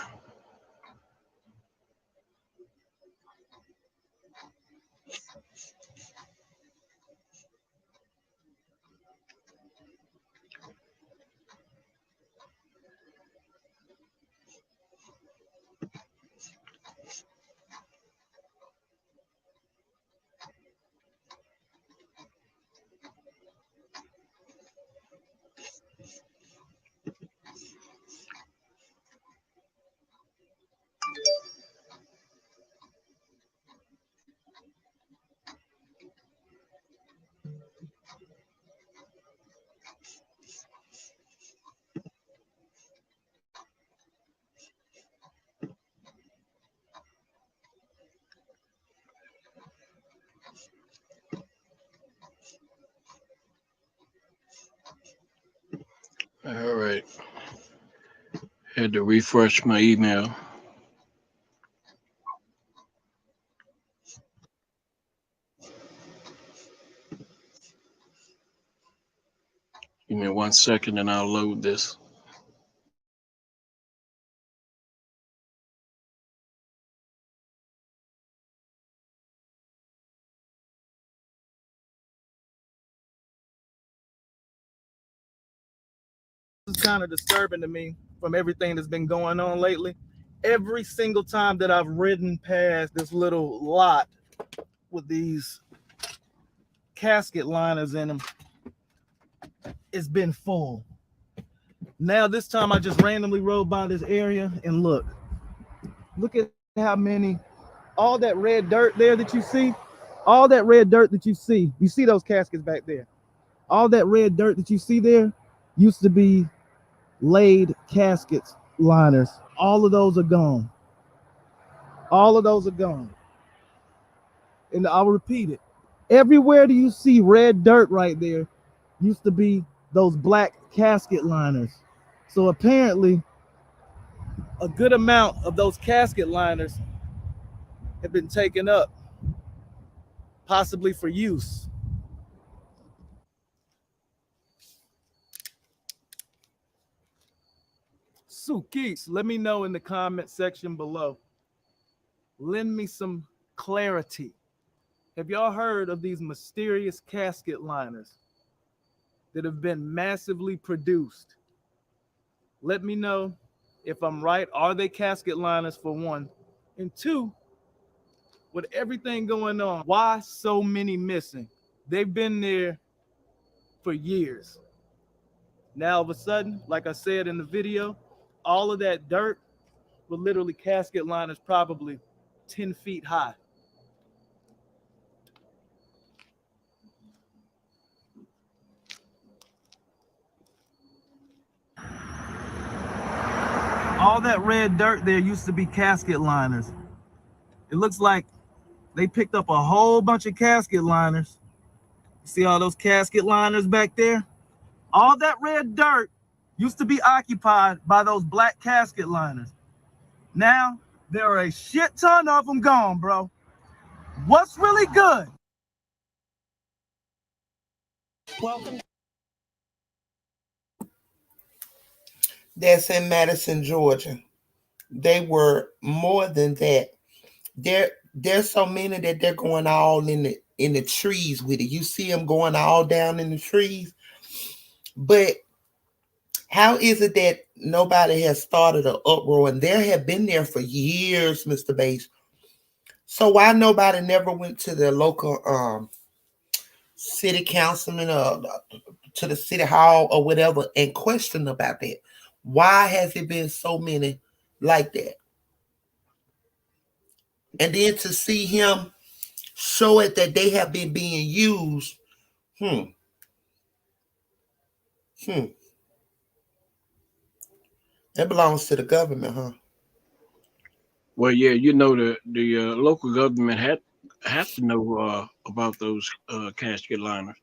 All right. Had to refresh my email. Give me 1 second and I'll load this. It's kind of disturbing to me from everything that's been going on lately. Every single time that I've ridden past this little lot with these casket liners in them, it's been full. Now this time I just randomly rode by this area and look at how many, all that red dirt there that you see, you see those caskets back there. All that red dirt that you see there used to be laid caskets liners. All of those are gone. And I'll repeat it. Everywhere do you see red dirt right there used to be those black casket liners. So apparently a good amount of those casket liners have been taken up, possibly for use. Sukis, let me know in the comment section below. Lend me some clarity. Have y'all heard of these mysterious casket liners that have been massively produced? Let me know if I'm right. Are they casket liners, for one? And two, with everything going on, why so many missing? They've been there for years. Now, all of a sudden, like I said in the video, all of that dirt were literally casket liners, probably 10 feet high. All that red dirt there used to be casket liners. It looks like they picked up a whole bunch of casket liners. See all those casket liners back there? All that red dirt used to be occupied by those black casket liners. Now, there are a shit ton of them gone, bro. What's really good? Welcome. That's in Madison, Georgia. They were more than that. There's so many that they're going all in the trees with it. You see them going all down in the trees. But how is it that nobody has started an uproar? And there have been there for years, Mr. Bass. So why nobody never went to the local city councilman or to the city hall or whatever and questioned about that? Why has it been so many like that? And then to see him show it that they have been being used. That belongs to the government, huh? Well, yeah, you know the local government have to know about those casket liners.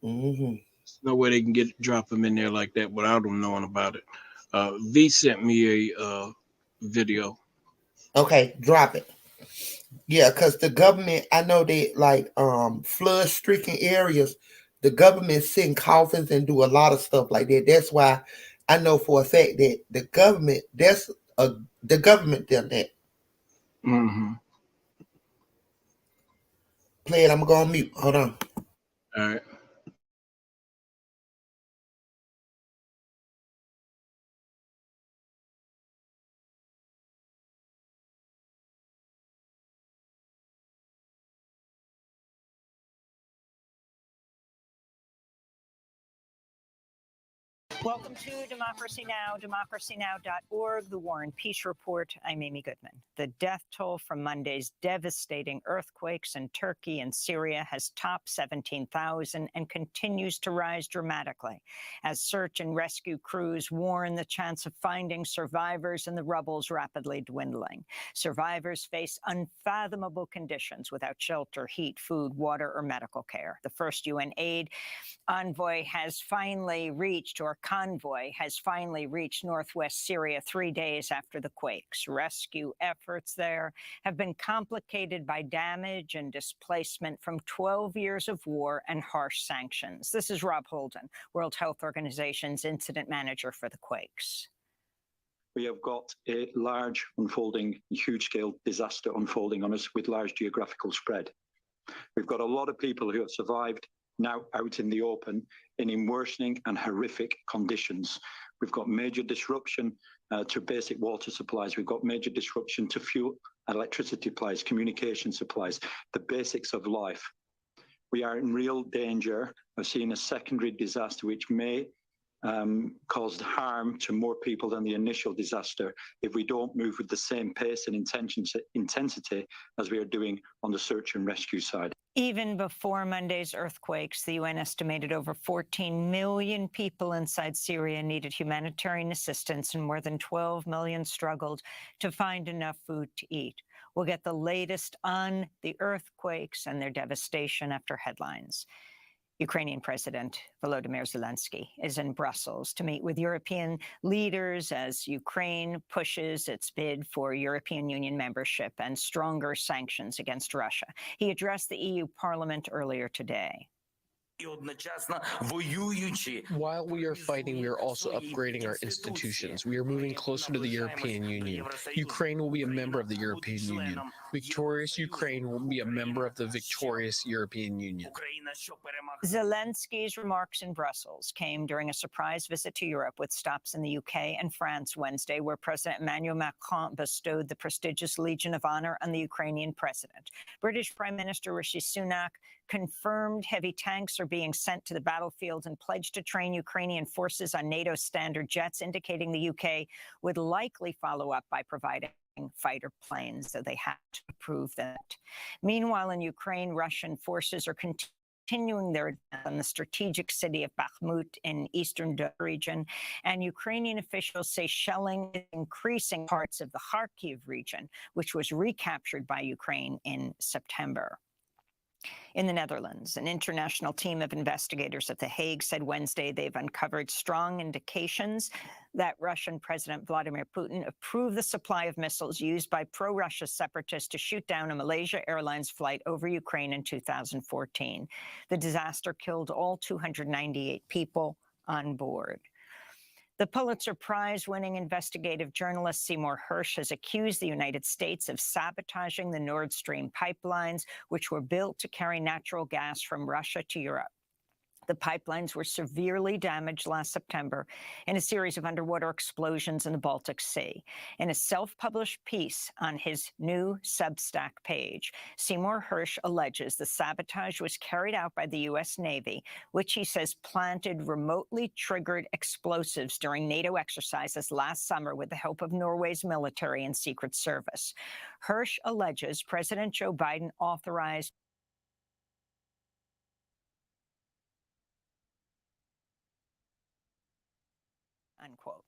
Mm-hmm. There's no way they can drop them in there like that without them knowing about it. V sent me a video. Okay, drop it. Yeah, because the government, I know they like flood stricken areas, the government send coffins and do a lot of stuff like that. That's why I know for a fact that the government, the government done that. Mm-hmm. Play it, I'm gonna go on mute. Hold on. All right. Welcome to Democracy Now!, democracynow.org, the War and Peace Report. I'm Amy Goodman. The death toll from Monday's devastating earthquakes in Turkey and Syria has topped 17,000 and continues to rise dramatically as search and rescue crews warn the chance of finding survivors in the rubble's rapidly dwindling. Survivors face unfathomable conditions without shelter, heat, food, water, or medical care. The first UN aid convoy has finally reached northwest Syria 3 days after the quakes. Rescue efforts there have been complicated by damage and displacement from 12 years of war and harsh sanctions. This is Rob Holden, World Health Organization's incident manager for the quakes. We have got a large unfolding, huge-scale disaster unfolding on us with large geographical spread. We've got a lot of people who have survived now out in the open and in worsening and horrific conditions. We've got major disruption to basic water supplies. We've got major disruption to fuel, electricity supplies, communication supplies, the basics of life. We are in real danger of seeing a secondary disaster which may cause harm to more people than the initial disaster if we don't move with the same pace and intensity as we are doing on the search and rescue side. Even before Monday's earthquakes, the UN estimated over 14 million people inside Syria needed humanitarian assistance, and more than 12 million struggled to find enough food to eat. We'll get the latest on the earthquakes and their devastation after headlines. Ukrainian President Volodymyr Zelensky is in Brussels to meet with European leaders as Ukraine pushes its bid for European Union membership and stronger sanctions against Russia. He addressed the EU Parliament earlier today. While we are fighting, we are also upgrading our institutions. We are moving closer to the European Union. Ukraine will be a member of the European Union. Victorious Ukraine will be a member of the victorious European Union. Zelensky's remarks in Brussels came during a surprise visit to Europe with stops in the UK and France Wednesday, where President Emmanuel Macron bestowed the prestigious Legion of Honor on the Ukrainian president. British Prime Minister Rishi Sunak confirmed heavy tanks are being sent to the battlefield and pledged to train Ukrainian forces on NATO standard jets, indicating the UK would likely follow up by providing fighter planes, though they have to prove that. Meanwhile, in Ukraine, Russian forces are continuing their attack on the strategic city of Bakhmut in eastern region, and Ukrainian officials say shelling is increasing parts of the Kharkiv region, which was recaptured by Ukraine in September. In the Netherlands, an international team of investigators at The Hague said Wednesday they've uncovered strong indications that Russian President Vladimir Putin approved the supply of missiles used by pro-Russia separatists to shoot down a Malaysia Airlines flight over Ukraine in 2014. The disaster killed all 298 people on board. The Pulitzer Prize-winning investigative journalist Seymour Hersh has accused the United States of sabotaging the Nord Stream pipelines, which were built to carry natural gas from Russia to Europe. The pipelines were severely damaged last September in a series of underwater explosions in the Baltic Sea. In a self-published piece on his new Substack page, Seymour Hersh alleges the sabotage was carried out by the U.S. Navy, which he says planted remotely triggered explosives during NATO exercises last summer with the help of Norway's military and Secret Service. Hersh alleges President Joe Biden authorized unquote.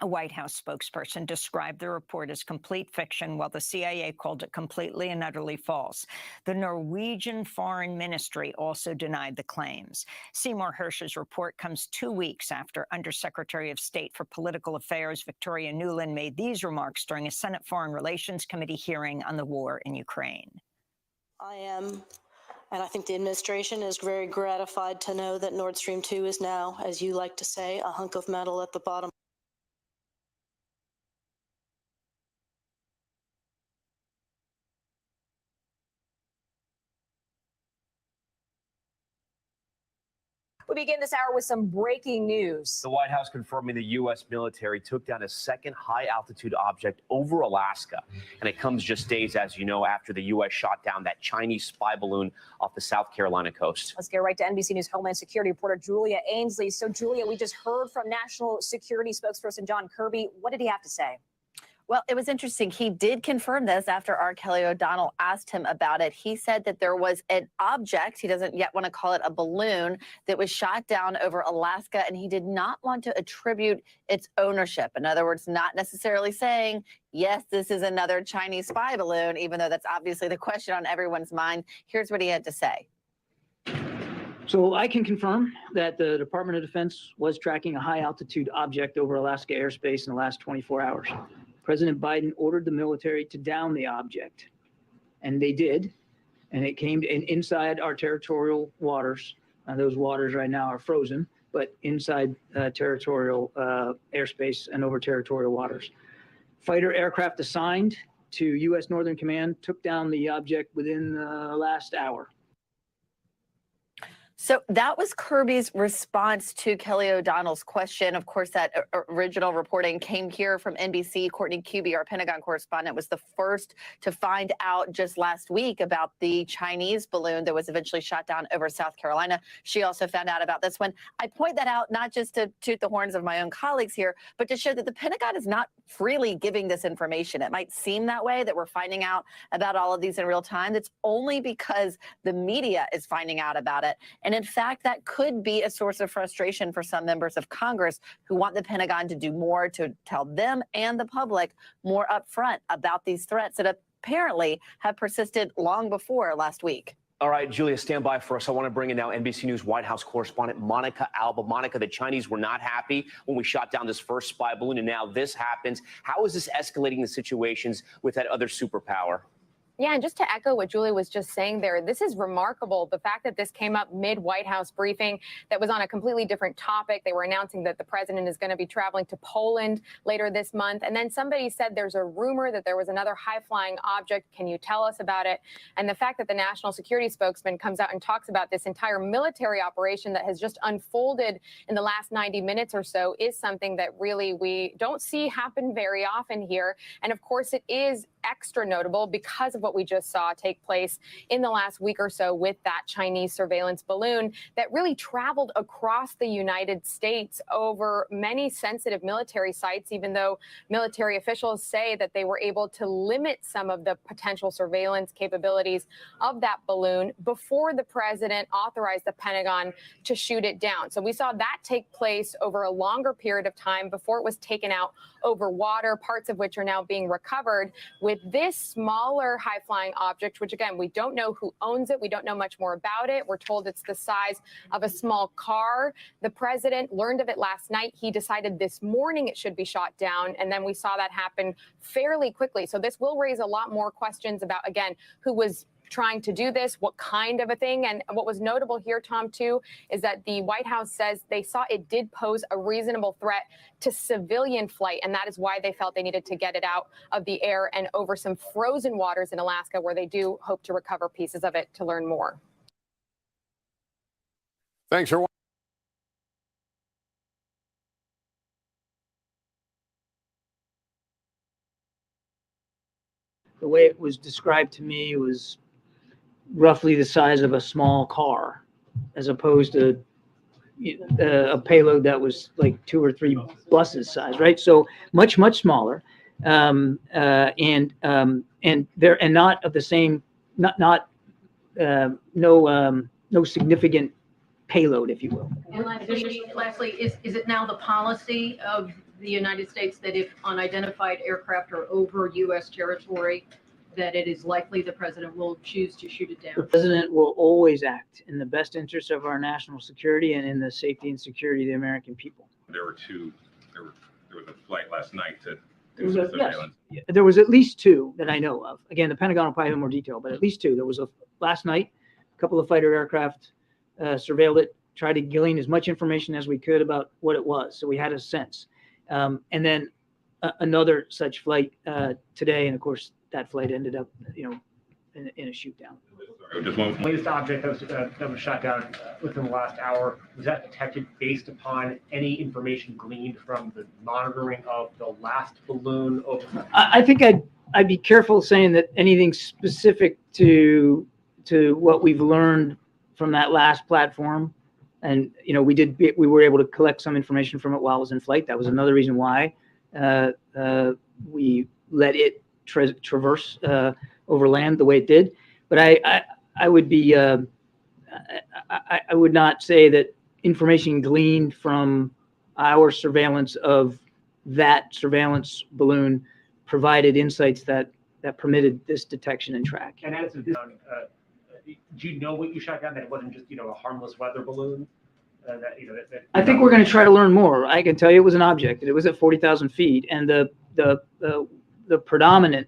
A White House spokesperson described the report as complete fiction, while the CIA called it completely and utterly false. The Norwegian Foreign Ministry also denied the claims. Seymour Hersh's report comes 2 weeks after Undersecretary of State for Political Affairs Victoria Nuland made these remarks during a Senate Foreign Relations Committee hearing on the war in Ukraine. I am, and I think the administration is very gratified to know that Nord Stream 2 is now, as you like to say, a hunk of metal at the bottom. We begin this hour with some breaking news. The White House confirming the U.S. military took down a second high-altitude object over Alaska. And it comes just days, as you know, after the U.S. shot down that Chinese spy balloon off the South Carolina coast. Let's get right to NBC News Homeland Security reporter Julia Ainsley. So, Julia, we just heard from National Security spokesperson John Kirby. What did he have to say? Well, it was interesting. He did confirm this after R. Kelly O'Donnell asked him about it. He said that there was an object, he doesn't yet want to call it a balloon, that was shot down over Alaska, and he did not want to attribute its ownership. In other words, not necessarily saying, yes, this is another Chinese spy balloon, even though that's obviously the question on everyone's mind. Here's what he had to say. So I can confirm that the Department of Defense was tracking a high-altitude object over Alaska airspace in the last 24 hours. President Biden ordered the military to down the object, and they did, and it came in inside our territorial waters. Those waters right now are frozen, but inside territorial airspace and over territorial waters. Fighter aircraft assigned to U.S. Northern Command took down the object within the last hour. So that was Kirby's response to Kelly O'Donnell's question. Of course, that original reporting came here from NBC. Courtney Kuby, our Pentagon correspondent, was the first to find out just last week about the Chinese balloon that was eventually shot down over South Carolina. She also found out about this one. I point that out not just to toot the horns of my own colleagues here, but to show that the Pentagon is not freely giving this information. It might seem that way, that we're finding out about all of these in real time. That's only because the media is finding out about it. And in fact, that could be a source of frustration for some members of Congress who want the Pentagon to do more to tell them and the public more upfront about these threats that apparently have persisted long before last week. All right, Julia, stand by for us. I want to bring in now NBC News White House correspondent Monica Alba. Monica, the Chinese were not happy when we shot down this first spy balloon, and now this happens. How is this escalating the situations with that other superpower? Yeah, and just to echo what Julie was just saying there, this is remarkable. The fact that this came up mid-White House briefing that was on a completely different topic. They were announcing that the president is going to be traveling to Poland later this month. And then somebody said there's a rumor that there was another high-flying object. Can you tell us about it? And the fact that the national security spokesman comes out and talks about this entire military operation that has just unfolded in the last 90 minutes or so is something that really we don't see happen very often here. And of course, it is extra notable because of what we just saw take place in the last week or so with that Chinese surveillance balloon that really traveled across the United States over many sensitive military sites, even though military officials say that they were able to limit some of the potential surveillance capabilities of that balloon before the president authorized the Pentagon to shoot it down. So we saw that take place over a longer period of time before it was taken out over water, parts of which are now being recovered. With this smaller high-flying object, which again, we don't know who owns it. We don't know much more about it. We're told it's the size of a small car. The president learned of it last night. He decided this morning it should be shot down. And then we saw that happen fairly quickly. So this will raise a lot more questions about, again, who was trying to do this, what kind of a thing. And what was notable here, Tom, too, is that the White House says they saw it did pose a reasonable threat to civilian flight. And that is why they felt they needed to get it out of the air and over some frozen waters in Alaska, where they do hope to recover pieces of it to learn more. Thanks for watching. The way it was described to me was roughly the size of a small car, as opposed to a payload that was like 2 or 3 buses size, right? So much smaller, and not of the same, no significant payload, if you will. And lastly, is it now the policy of the United States that if unidentified aircraft are over U.S. territory, that it is likely the president will choose to shoot it down? The president will always act in the best interest of our national security and in the safety and security of the American people. There was a flight last night to There do was, some yes, surveillance. there was at least 2 that I know of. Again, the Pentagon will probably have more detail, but at least 2. There was last night, a couple of fighter aircraft surveilled it, tried to glean as much information as we could about what it was, so we had a sense. And then another such flight today, and of course that flight ended up, in a shoot down. The latest object that was shot down within the last hour, was that detected based upon any information gleaned from the monitoring of the last balloon over? I think I'd be careful saying that anything specific to what we've learned from that last platform. And we were able to collect some information from it while it was in flight. That was another reason why we let it traverse over land the way it did. But I would be I would not say that information gleaned from our surveillance of that surveillance balloon provided insights that permitted this detection and track. And as of this, do you know what you shot down, that it wasn't just a harmless weather balloon? I think we're going to try to learn more. I can tell you it was an object. It was at 40,000 feet, and the predominant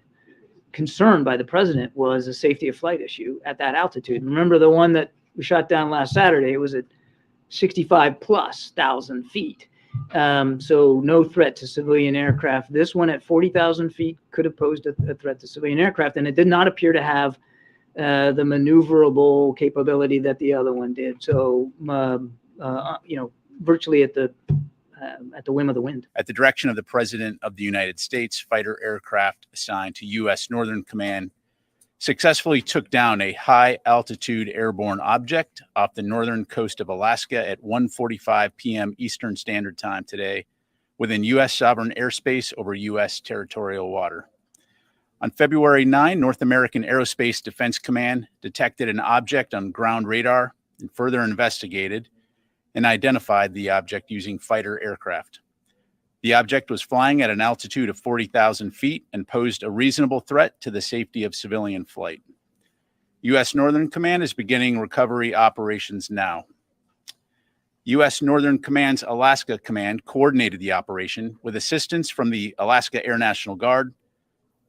concern by the president was a safety of flight issue at that altitude. Remember the one that we shot down last Saturday? It was at 65,000+ feet. So no threat to civilian aircraft. This one at 40,000 feet could have posed a threat to civilian aircraft, and it did not appear to have the maneuverable capability that the other one did. So, virtually at the whim of the wind. At the direction of the President of the United States, fighter aircraft assigned to U.S. Northern Command successfully took down a high-altitude airborne object off the northern coast of Alaska at 1:45 p.m. Eastern Standard Time today, within U.S. sovereign airspace over U.S. territorial water. On February 9, North American Aerospace Defense Command detected an object on ground radar and further investigated and identified the object using fighter aircraft. The object was flying at an altitude of 40,000 feet and posed a reasonable threat to the safety of civilian flight. U.S. Northern Command is beginning recovery operations now. U.S. Northern Command's Alaska Command coordinated the operation with assistance from the Alaska Air National Guard,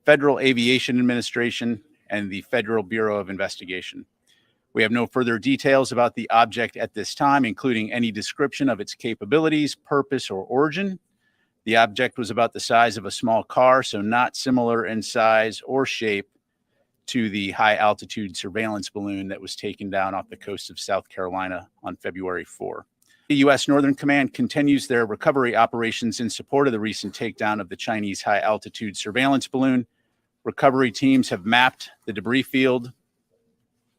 Federal Aviation Administration, and the Federal Bureau of Investigation. We have no further details about the object at this time, including any description of its capabilities, purpose, or origin. The object was about the size of a small car, so not similar in size or shape to the high-altitude surveillance balloon that was taken down off the coast of South Carolina on February 4. The U.S. Northern Command continues their recovery operations in support of the recent takedown of the Chinese high-altitude surveillance balloon. Recovery teams have mapped the debris field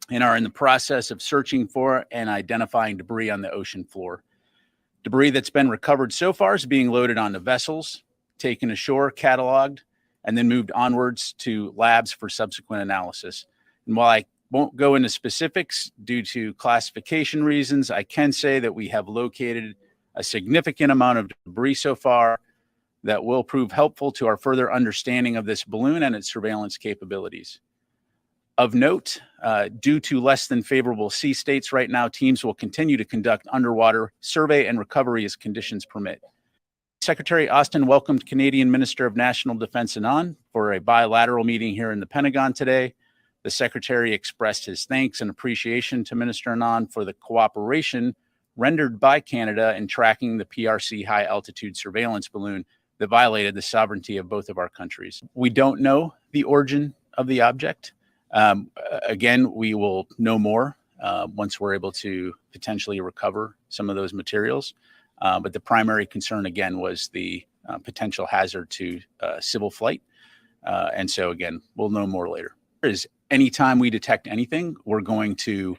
and are in the process of searching for and identifying debris on the ocean floor. Debris that's been recovered so far is being loaded onto vessels, taken ashore, cataloged, and then moved onwards to labs for subsequent analysis. And while I won't go into specifics due to classification reasons, I can say that we have located a significant amount of debris so far that will prove helpful to our further understanding of this balloon and its surveillance capabilities. Of note, due to less than favorable sea states right now, teams will continue to conduct underwater survey and recovery as conditions permit. Secretary Austin welcomed Canadian Minister of National Defense Anand for a bilateral meeting here in the Pentagon today. The Secretary expressed his thanks and appreciation to Minister Anand for the cooperation rendered by Canada in tracking the PRC high-altitude surveillance balloon that violated the sovereignty of both of our countries. We don't know the origin of the object. Again, we will know more once we're able to potentially recover some of those materials. But the primary concern, again, was the potential hazard to civil flight. And so, again, we'll know more later. Anytime we detect anything, we're going to,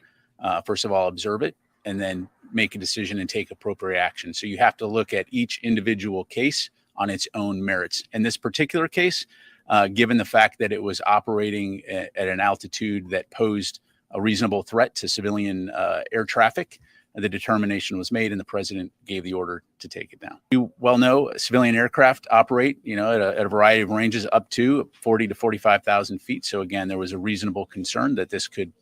first of all, observe it and then make a decision and take appropriate action. So you have to look at each individual case on its own merits. In this particular case, given the fact that it was operating at an altitude that posed a reasonable threat to civilian air traffic, the determination was made and the president gave the order to take it down. You well know civilian aircraft operate, at a variety of ranges up to 40 to 45,000 feet. So again, there was a reasonable concern that this could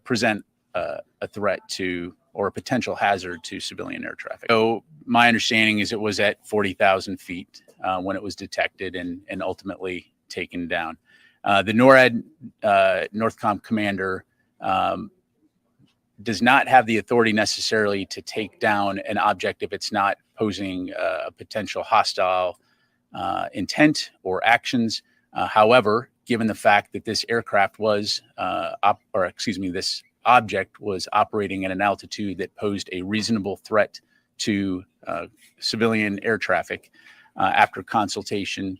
present a threat to or a potential hazard to civilian air traffic. So my understanding is it was at 40,000 feet when it was detected and ultimately taken down. The NORAD Northcom commander does not have the authority necessarily to take down an object if it's not posing a potential hostile intent or actions. However, given the fact that this aircraft was, this object was operating at an altitude that posed a reasonable threat to civilian air traffic, after consultation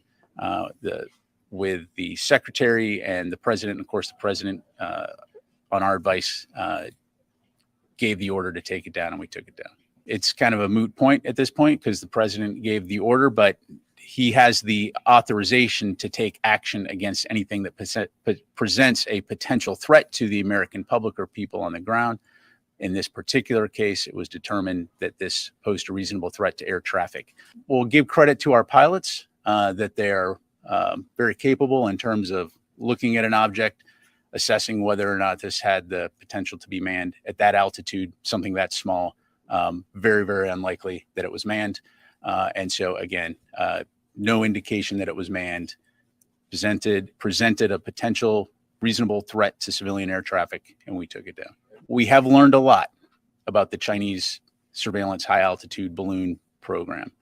with the secretary and the president, and of course the president, on our advice, gave the order to take it down, and we took it down. It's kind of a moot point at this point because the president gave the order, but he has the authorization to take action against anything that presents a potential threat to the American public or people on the ground. In this particular case, it was determined that this posed a reasonable threat to air traffic. We'll give credit to our pilots that they're very capable in terms of looking at an object, assessing whether or not this had the potential to be manned at that altitude, something that small, very, very unlikely that it was manned. And so again, no indication that it was manned, presented a potential reasonable threat to civilian air traffic, and we took it down. We have learned a lot about the Chinese surveillance high altitude balloon program.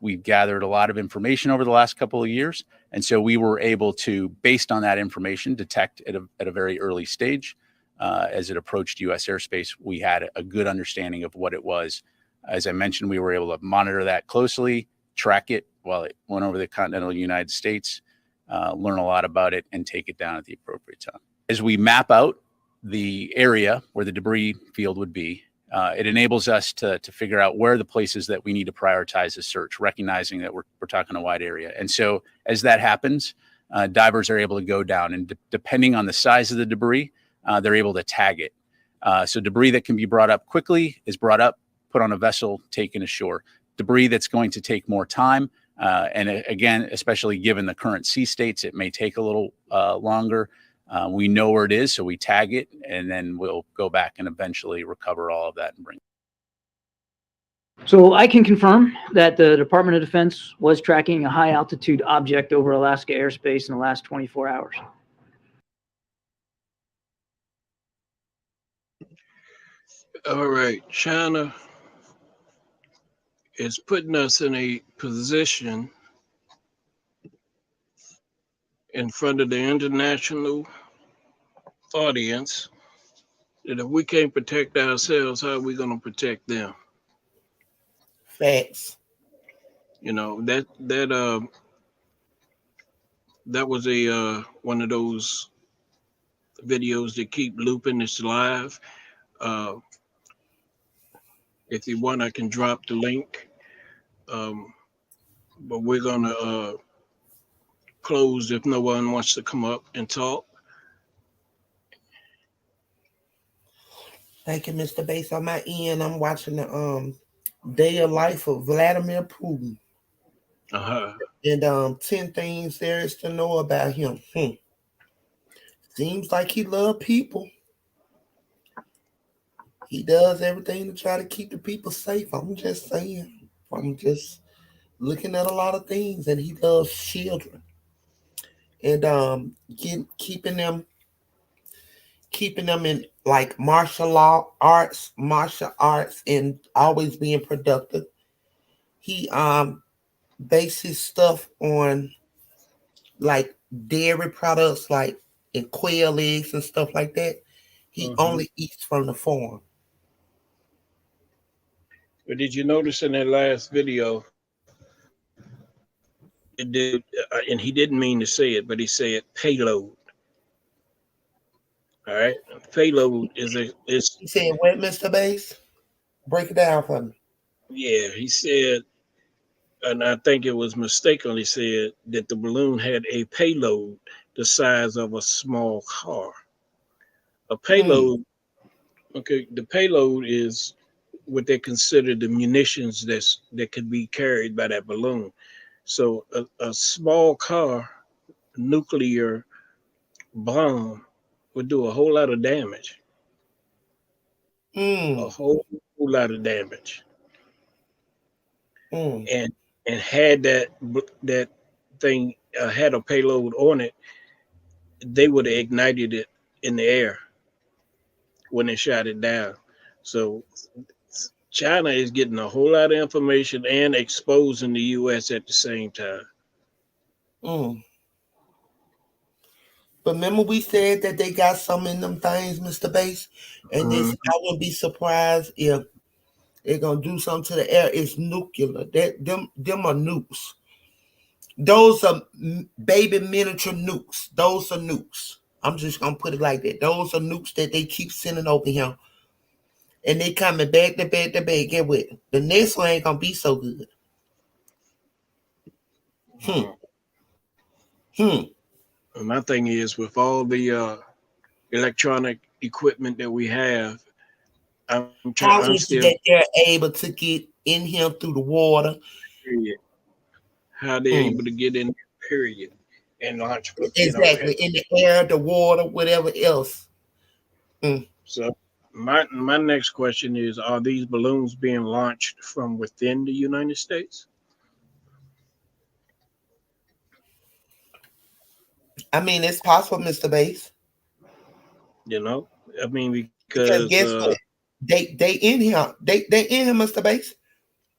We've gathered a lot of information over the last couple of years. And so we were able to, based on that information, detect at a very early stage. As it approached U.S. airspace, we had a good understanding of what it was. As I mentioned, we were able to monitor that closely, track it while it went over the continental United States, learn a lot about it, and take it down at the appropriate time. As we map out the area where the debris field would be, it enables us to figure out where the places that we need to prioritize the search, recognizing that we're talking a wide area. And so as that happens, divers are able to go down, and depending on the size of the debris, they're able to tag it. So debris that can be brought up quickly is brought up, put on a vessel, taken ashore. Debris that's going to take more time, and again, especially given the current sea states, it may take a little longer. We know where it is, so we tag it, and then we'll go back and eventually recover all of that and bring it. So I can confirm that the Department of Defense was tracking a high altitude object over Alaska airspace in the last 24 hours. All right, China is putting us in a position in front of the international audience that if we can't protect ourselves, how are we going to protect them? Facts. You know, that was a one of those videos that keep looping. It's live. If you want, I can drop the link. But we're gonna close if no one wants to come up and talk. Thank you, Mr. Bass. On my end, I'm watching the day of life of Vladimir Putin. And 10 things there is to know about him. Seems like he loves people. He does everything to try to keep the people safe. I'm just saying. I'm just looking at a lot of things, and he loves children. And keeping them in like martial arts, and always being productive. He bases stuff on like dairy products, like and quail eggs and stuff like that. He only eats from the farm. But did you notice in that last video, it did, and he didn't mean to say it, but he said payload. All right, payload is. He said, "What, Mr. Bass? Break it down for me." Yeah, he said, and I think it was mistakenly said that the balloon had a payload the size of a small car. A payload, okay, the payload is what they consider the munitions that could be carried by that balloon. So a small car nuclear bomb would do a whole lot of damage. A whole lot of damage. And had that thing had a payload on it, they would have ignited it in the air when they shot it down. So China is getting a whole lot of information and exposing the U.S. at the same time. But remember we said that they got some in them things, Mr. Bass? And this, I wouldn't be surprised if they're gonna do something to the air. It's nuclear. Them are nukes. Those are baby miniature nukes. Those are nukes. I'm just gonna put it like that. Those are nukes that they keep sending over here. And they coming back to back to back. Get with it. The next one ain't gonna be so good. My thing is, with all the electronic equipment that we have, How is it that they're able to get in here through the water? Period. How they're able to get in, period, and launch. Exactly, in the air, the water, whatever else. So my next question is: are these balloons being launched from within the United States? I mean, it's possible, Mr. Bass. You know, I mean, because guess what? They in here. They in here, Mr. Bass.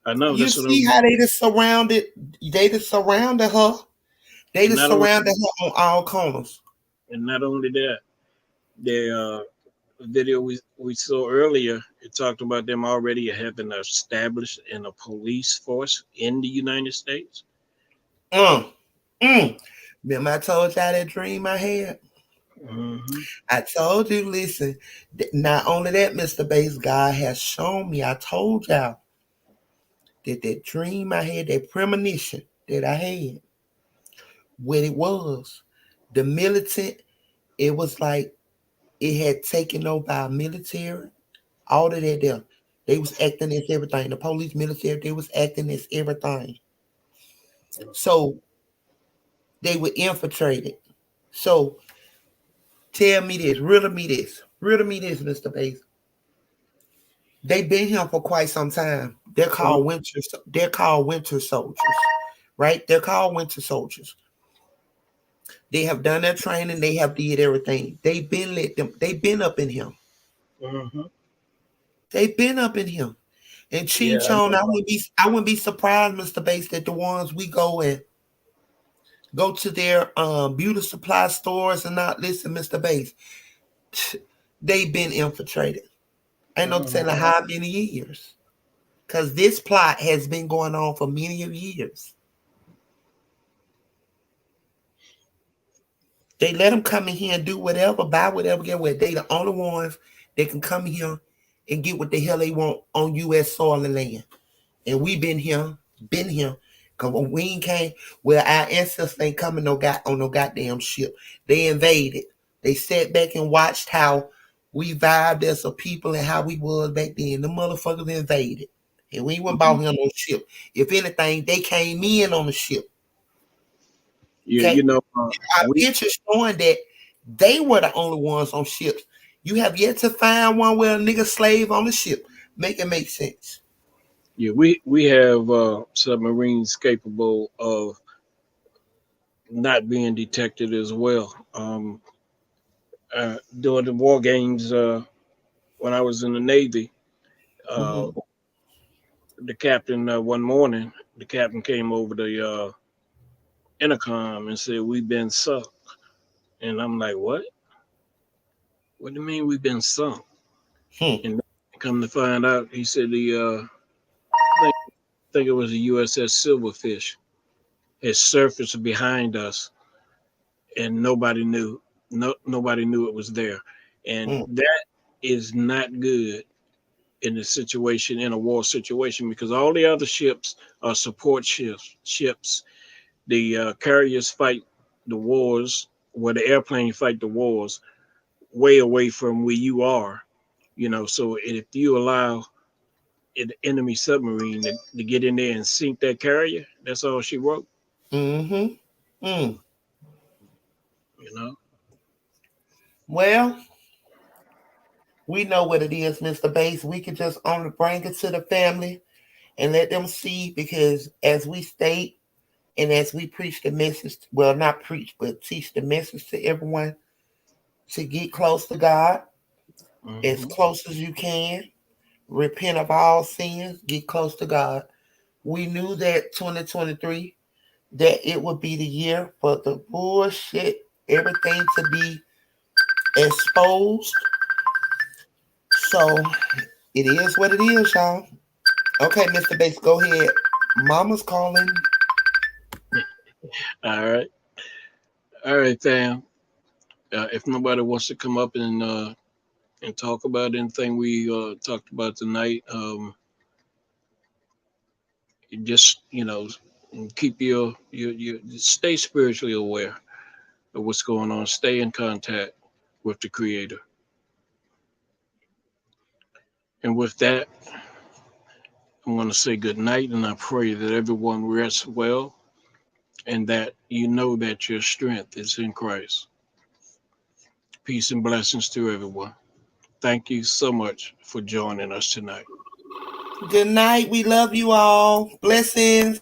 I know. You see how they just surrounded. They just surrounded her. They just surrounded her on all corners. And not only that, the video we saw earlier, it talked about them already having established in a police force in the United States. Remember I told y'all that dream I had? I told you, listen, not only that, Mr. Bass, God has shown me, I told y'all that dream I had, that premonition that I had, what it was, the militant, it was like it had taken over our military, all of that there. They was acting as everything. The police, military, they was acting as everything. So they were infiltrated. So tell me this, riddle me this, Mr. Bass. They've been here for quite some time. They're called winter soldiers, right? They're called winter soldiers. They have done their training. They have did everything. They've been up in here. Mm-hmm. They've been up in here. And Cheech on, I wouldn't be surprised, Mr. Bass, that the ones we go to their beauty supply stores and not listen, Mr. Bass. They've been infiltrated. Ain't no telling how many years. Because this plot has been going on for many years. They let them come in here and do whatever, buy whatever, get what. They the only ones that can come in here and get what the hell they want on U.S. soil and land. And we been here. Because when we came, well, our ancestors ain't coming on no goddamn ship. They invaded. They sat back and watched how we vibed as a people and how we was back then. The motherfuckers invaded. And we went bought him on the ship. If anything, they came in on the ship. Yeah, okay? you know, Our pictures showing that they were the only ones on ships. You have yet to find one where a nigga slave on the ship. Make it make sense. Yeah, we have submarines capable of not being detected as well. During the war games, when I was in the Navy, the captain one morning, the captain came over the intercom and said, "We've been sunk." And I'm like, "What? What do you mean we've been sunk?" And come to find out, he said I think it was the USS Silverfish. It surfaced behind us, and nobody knew. Nobody knew it was there, and that is not good in a war situation, because all the other ships are support ships. The carriers fight the wars, where the airplanes fight the wars way away from where you are, so if you allow an enemy submarine to get in there and sink that carrier, that's all she wrote. Well, we know what it is, Mr. Bass. We can just only bring it to the family and let them see, because as we state and as we preach the message, well, not preach, but teach the message to everyone to get close to God, as close as you can, repent of all sins, get close to God. We knew that 2023, that it would be the year for the bullshit, everything to be exposed. So it is what it is, y'all. Okay, Mr. Bass, go ahead. Mama's calling. All right, fam. If nobody wants to come up and talk about anything we talked about tonight, just keep your stay spiritually aware of what's going on. Stay in contact with the Creator. And with that, I want to say good night, and I pray that everyone rests well, and that you know that your strength is in Christ. Peace and blessings to everyone. Thank you so much for joining us tonight. Good night. We love you all. Blessings.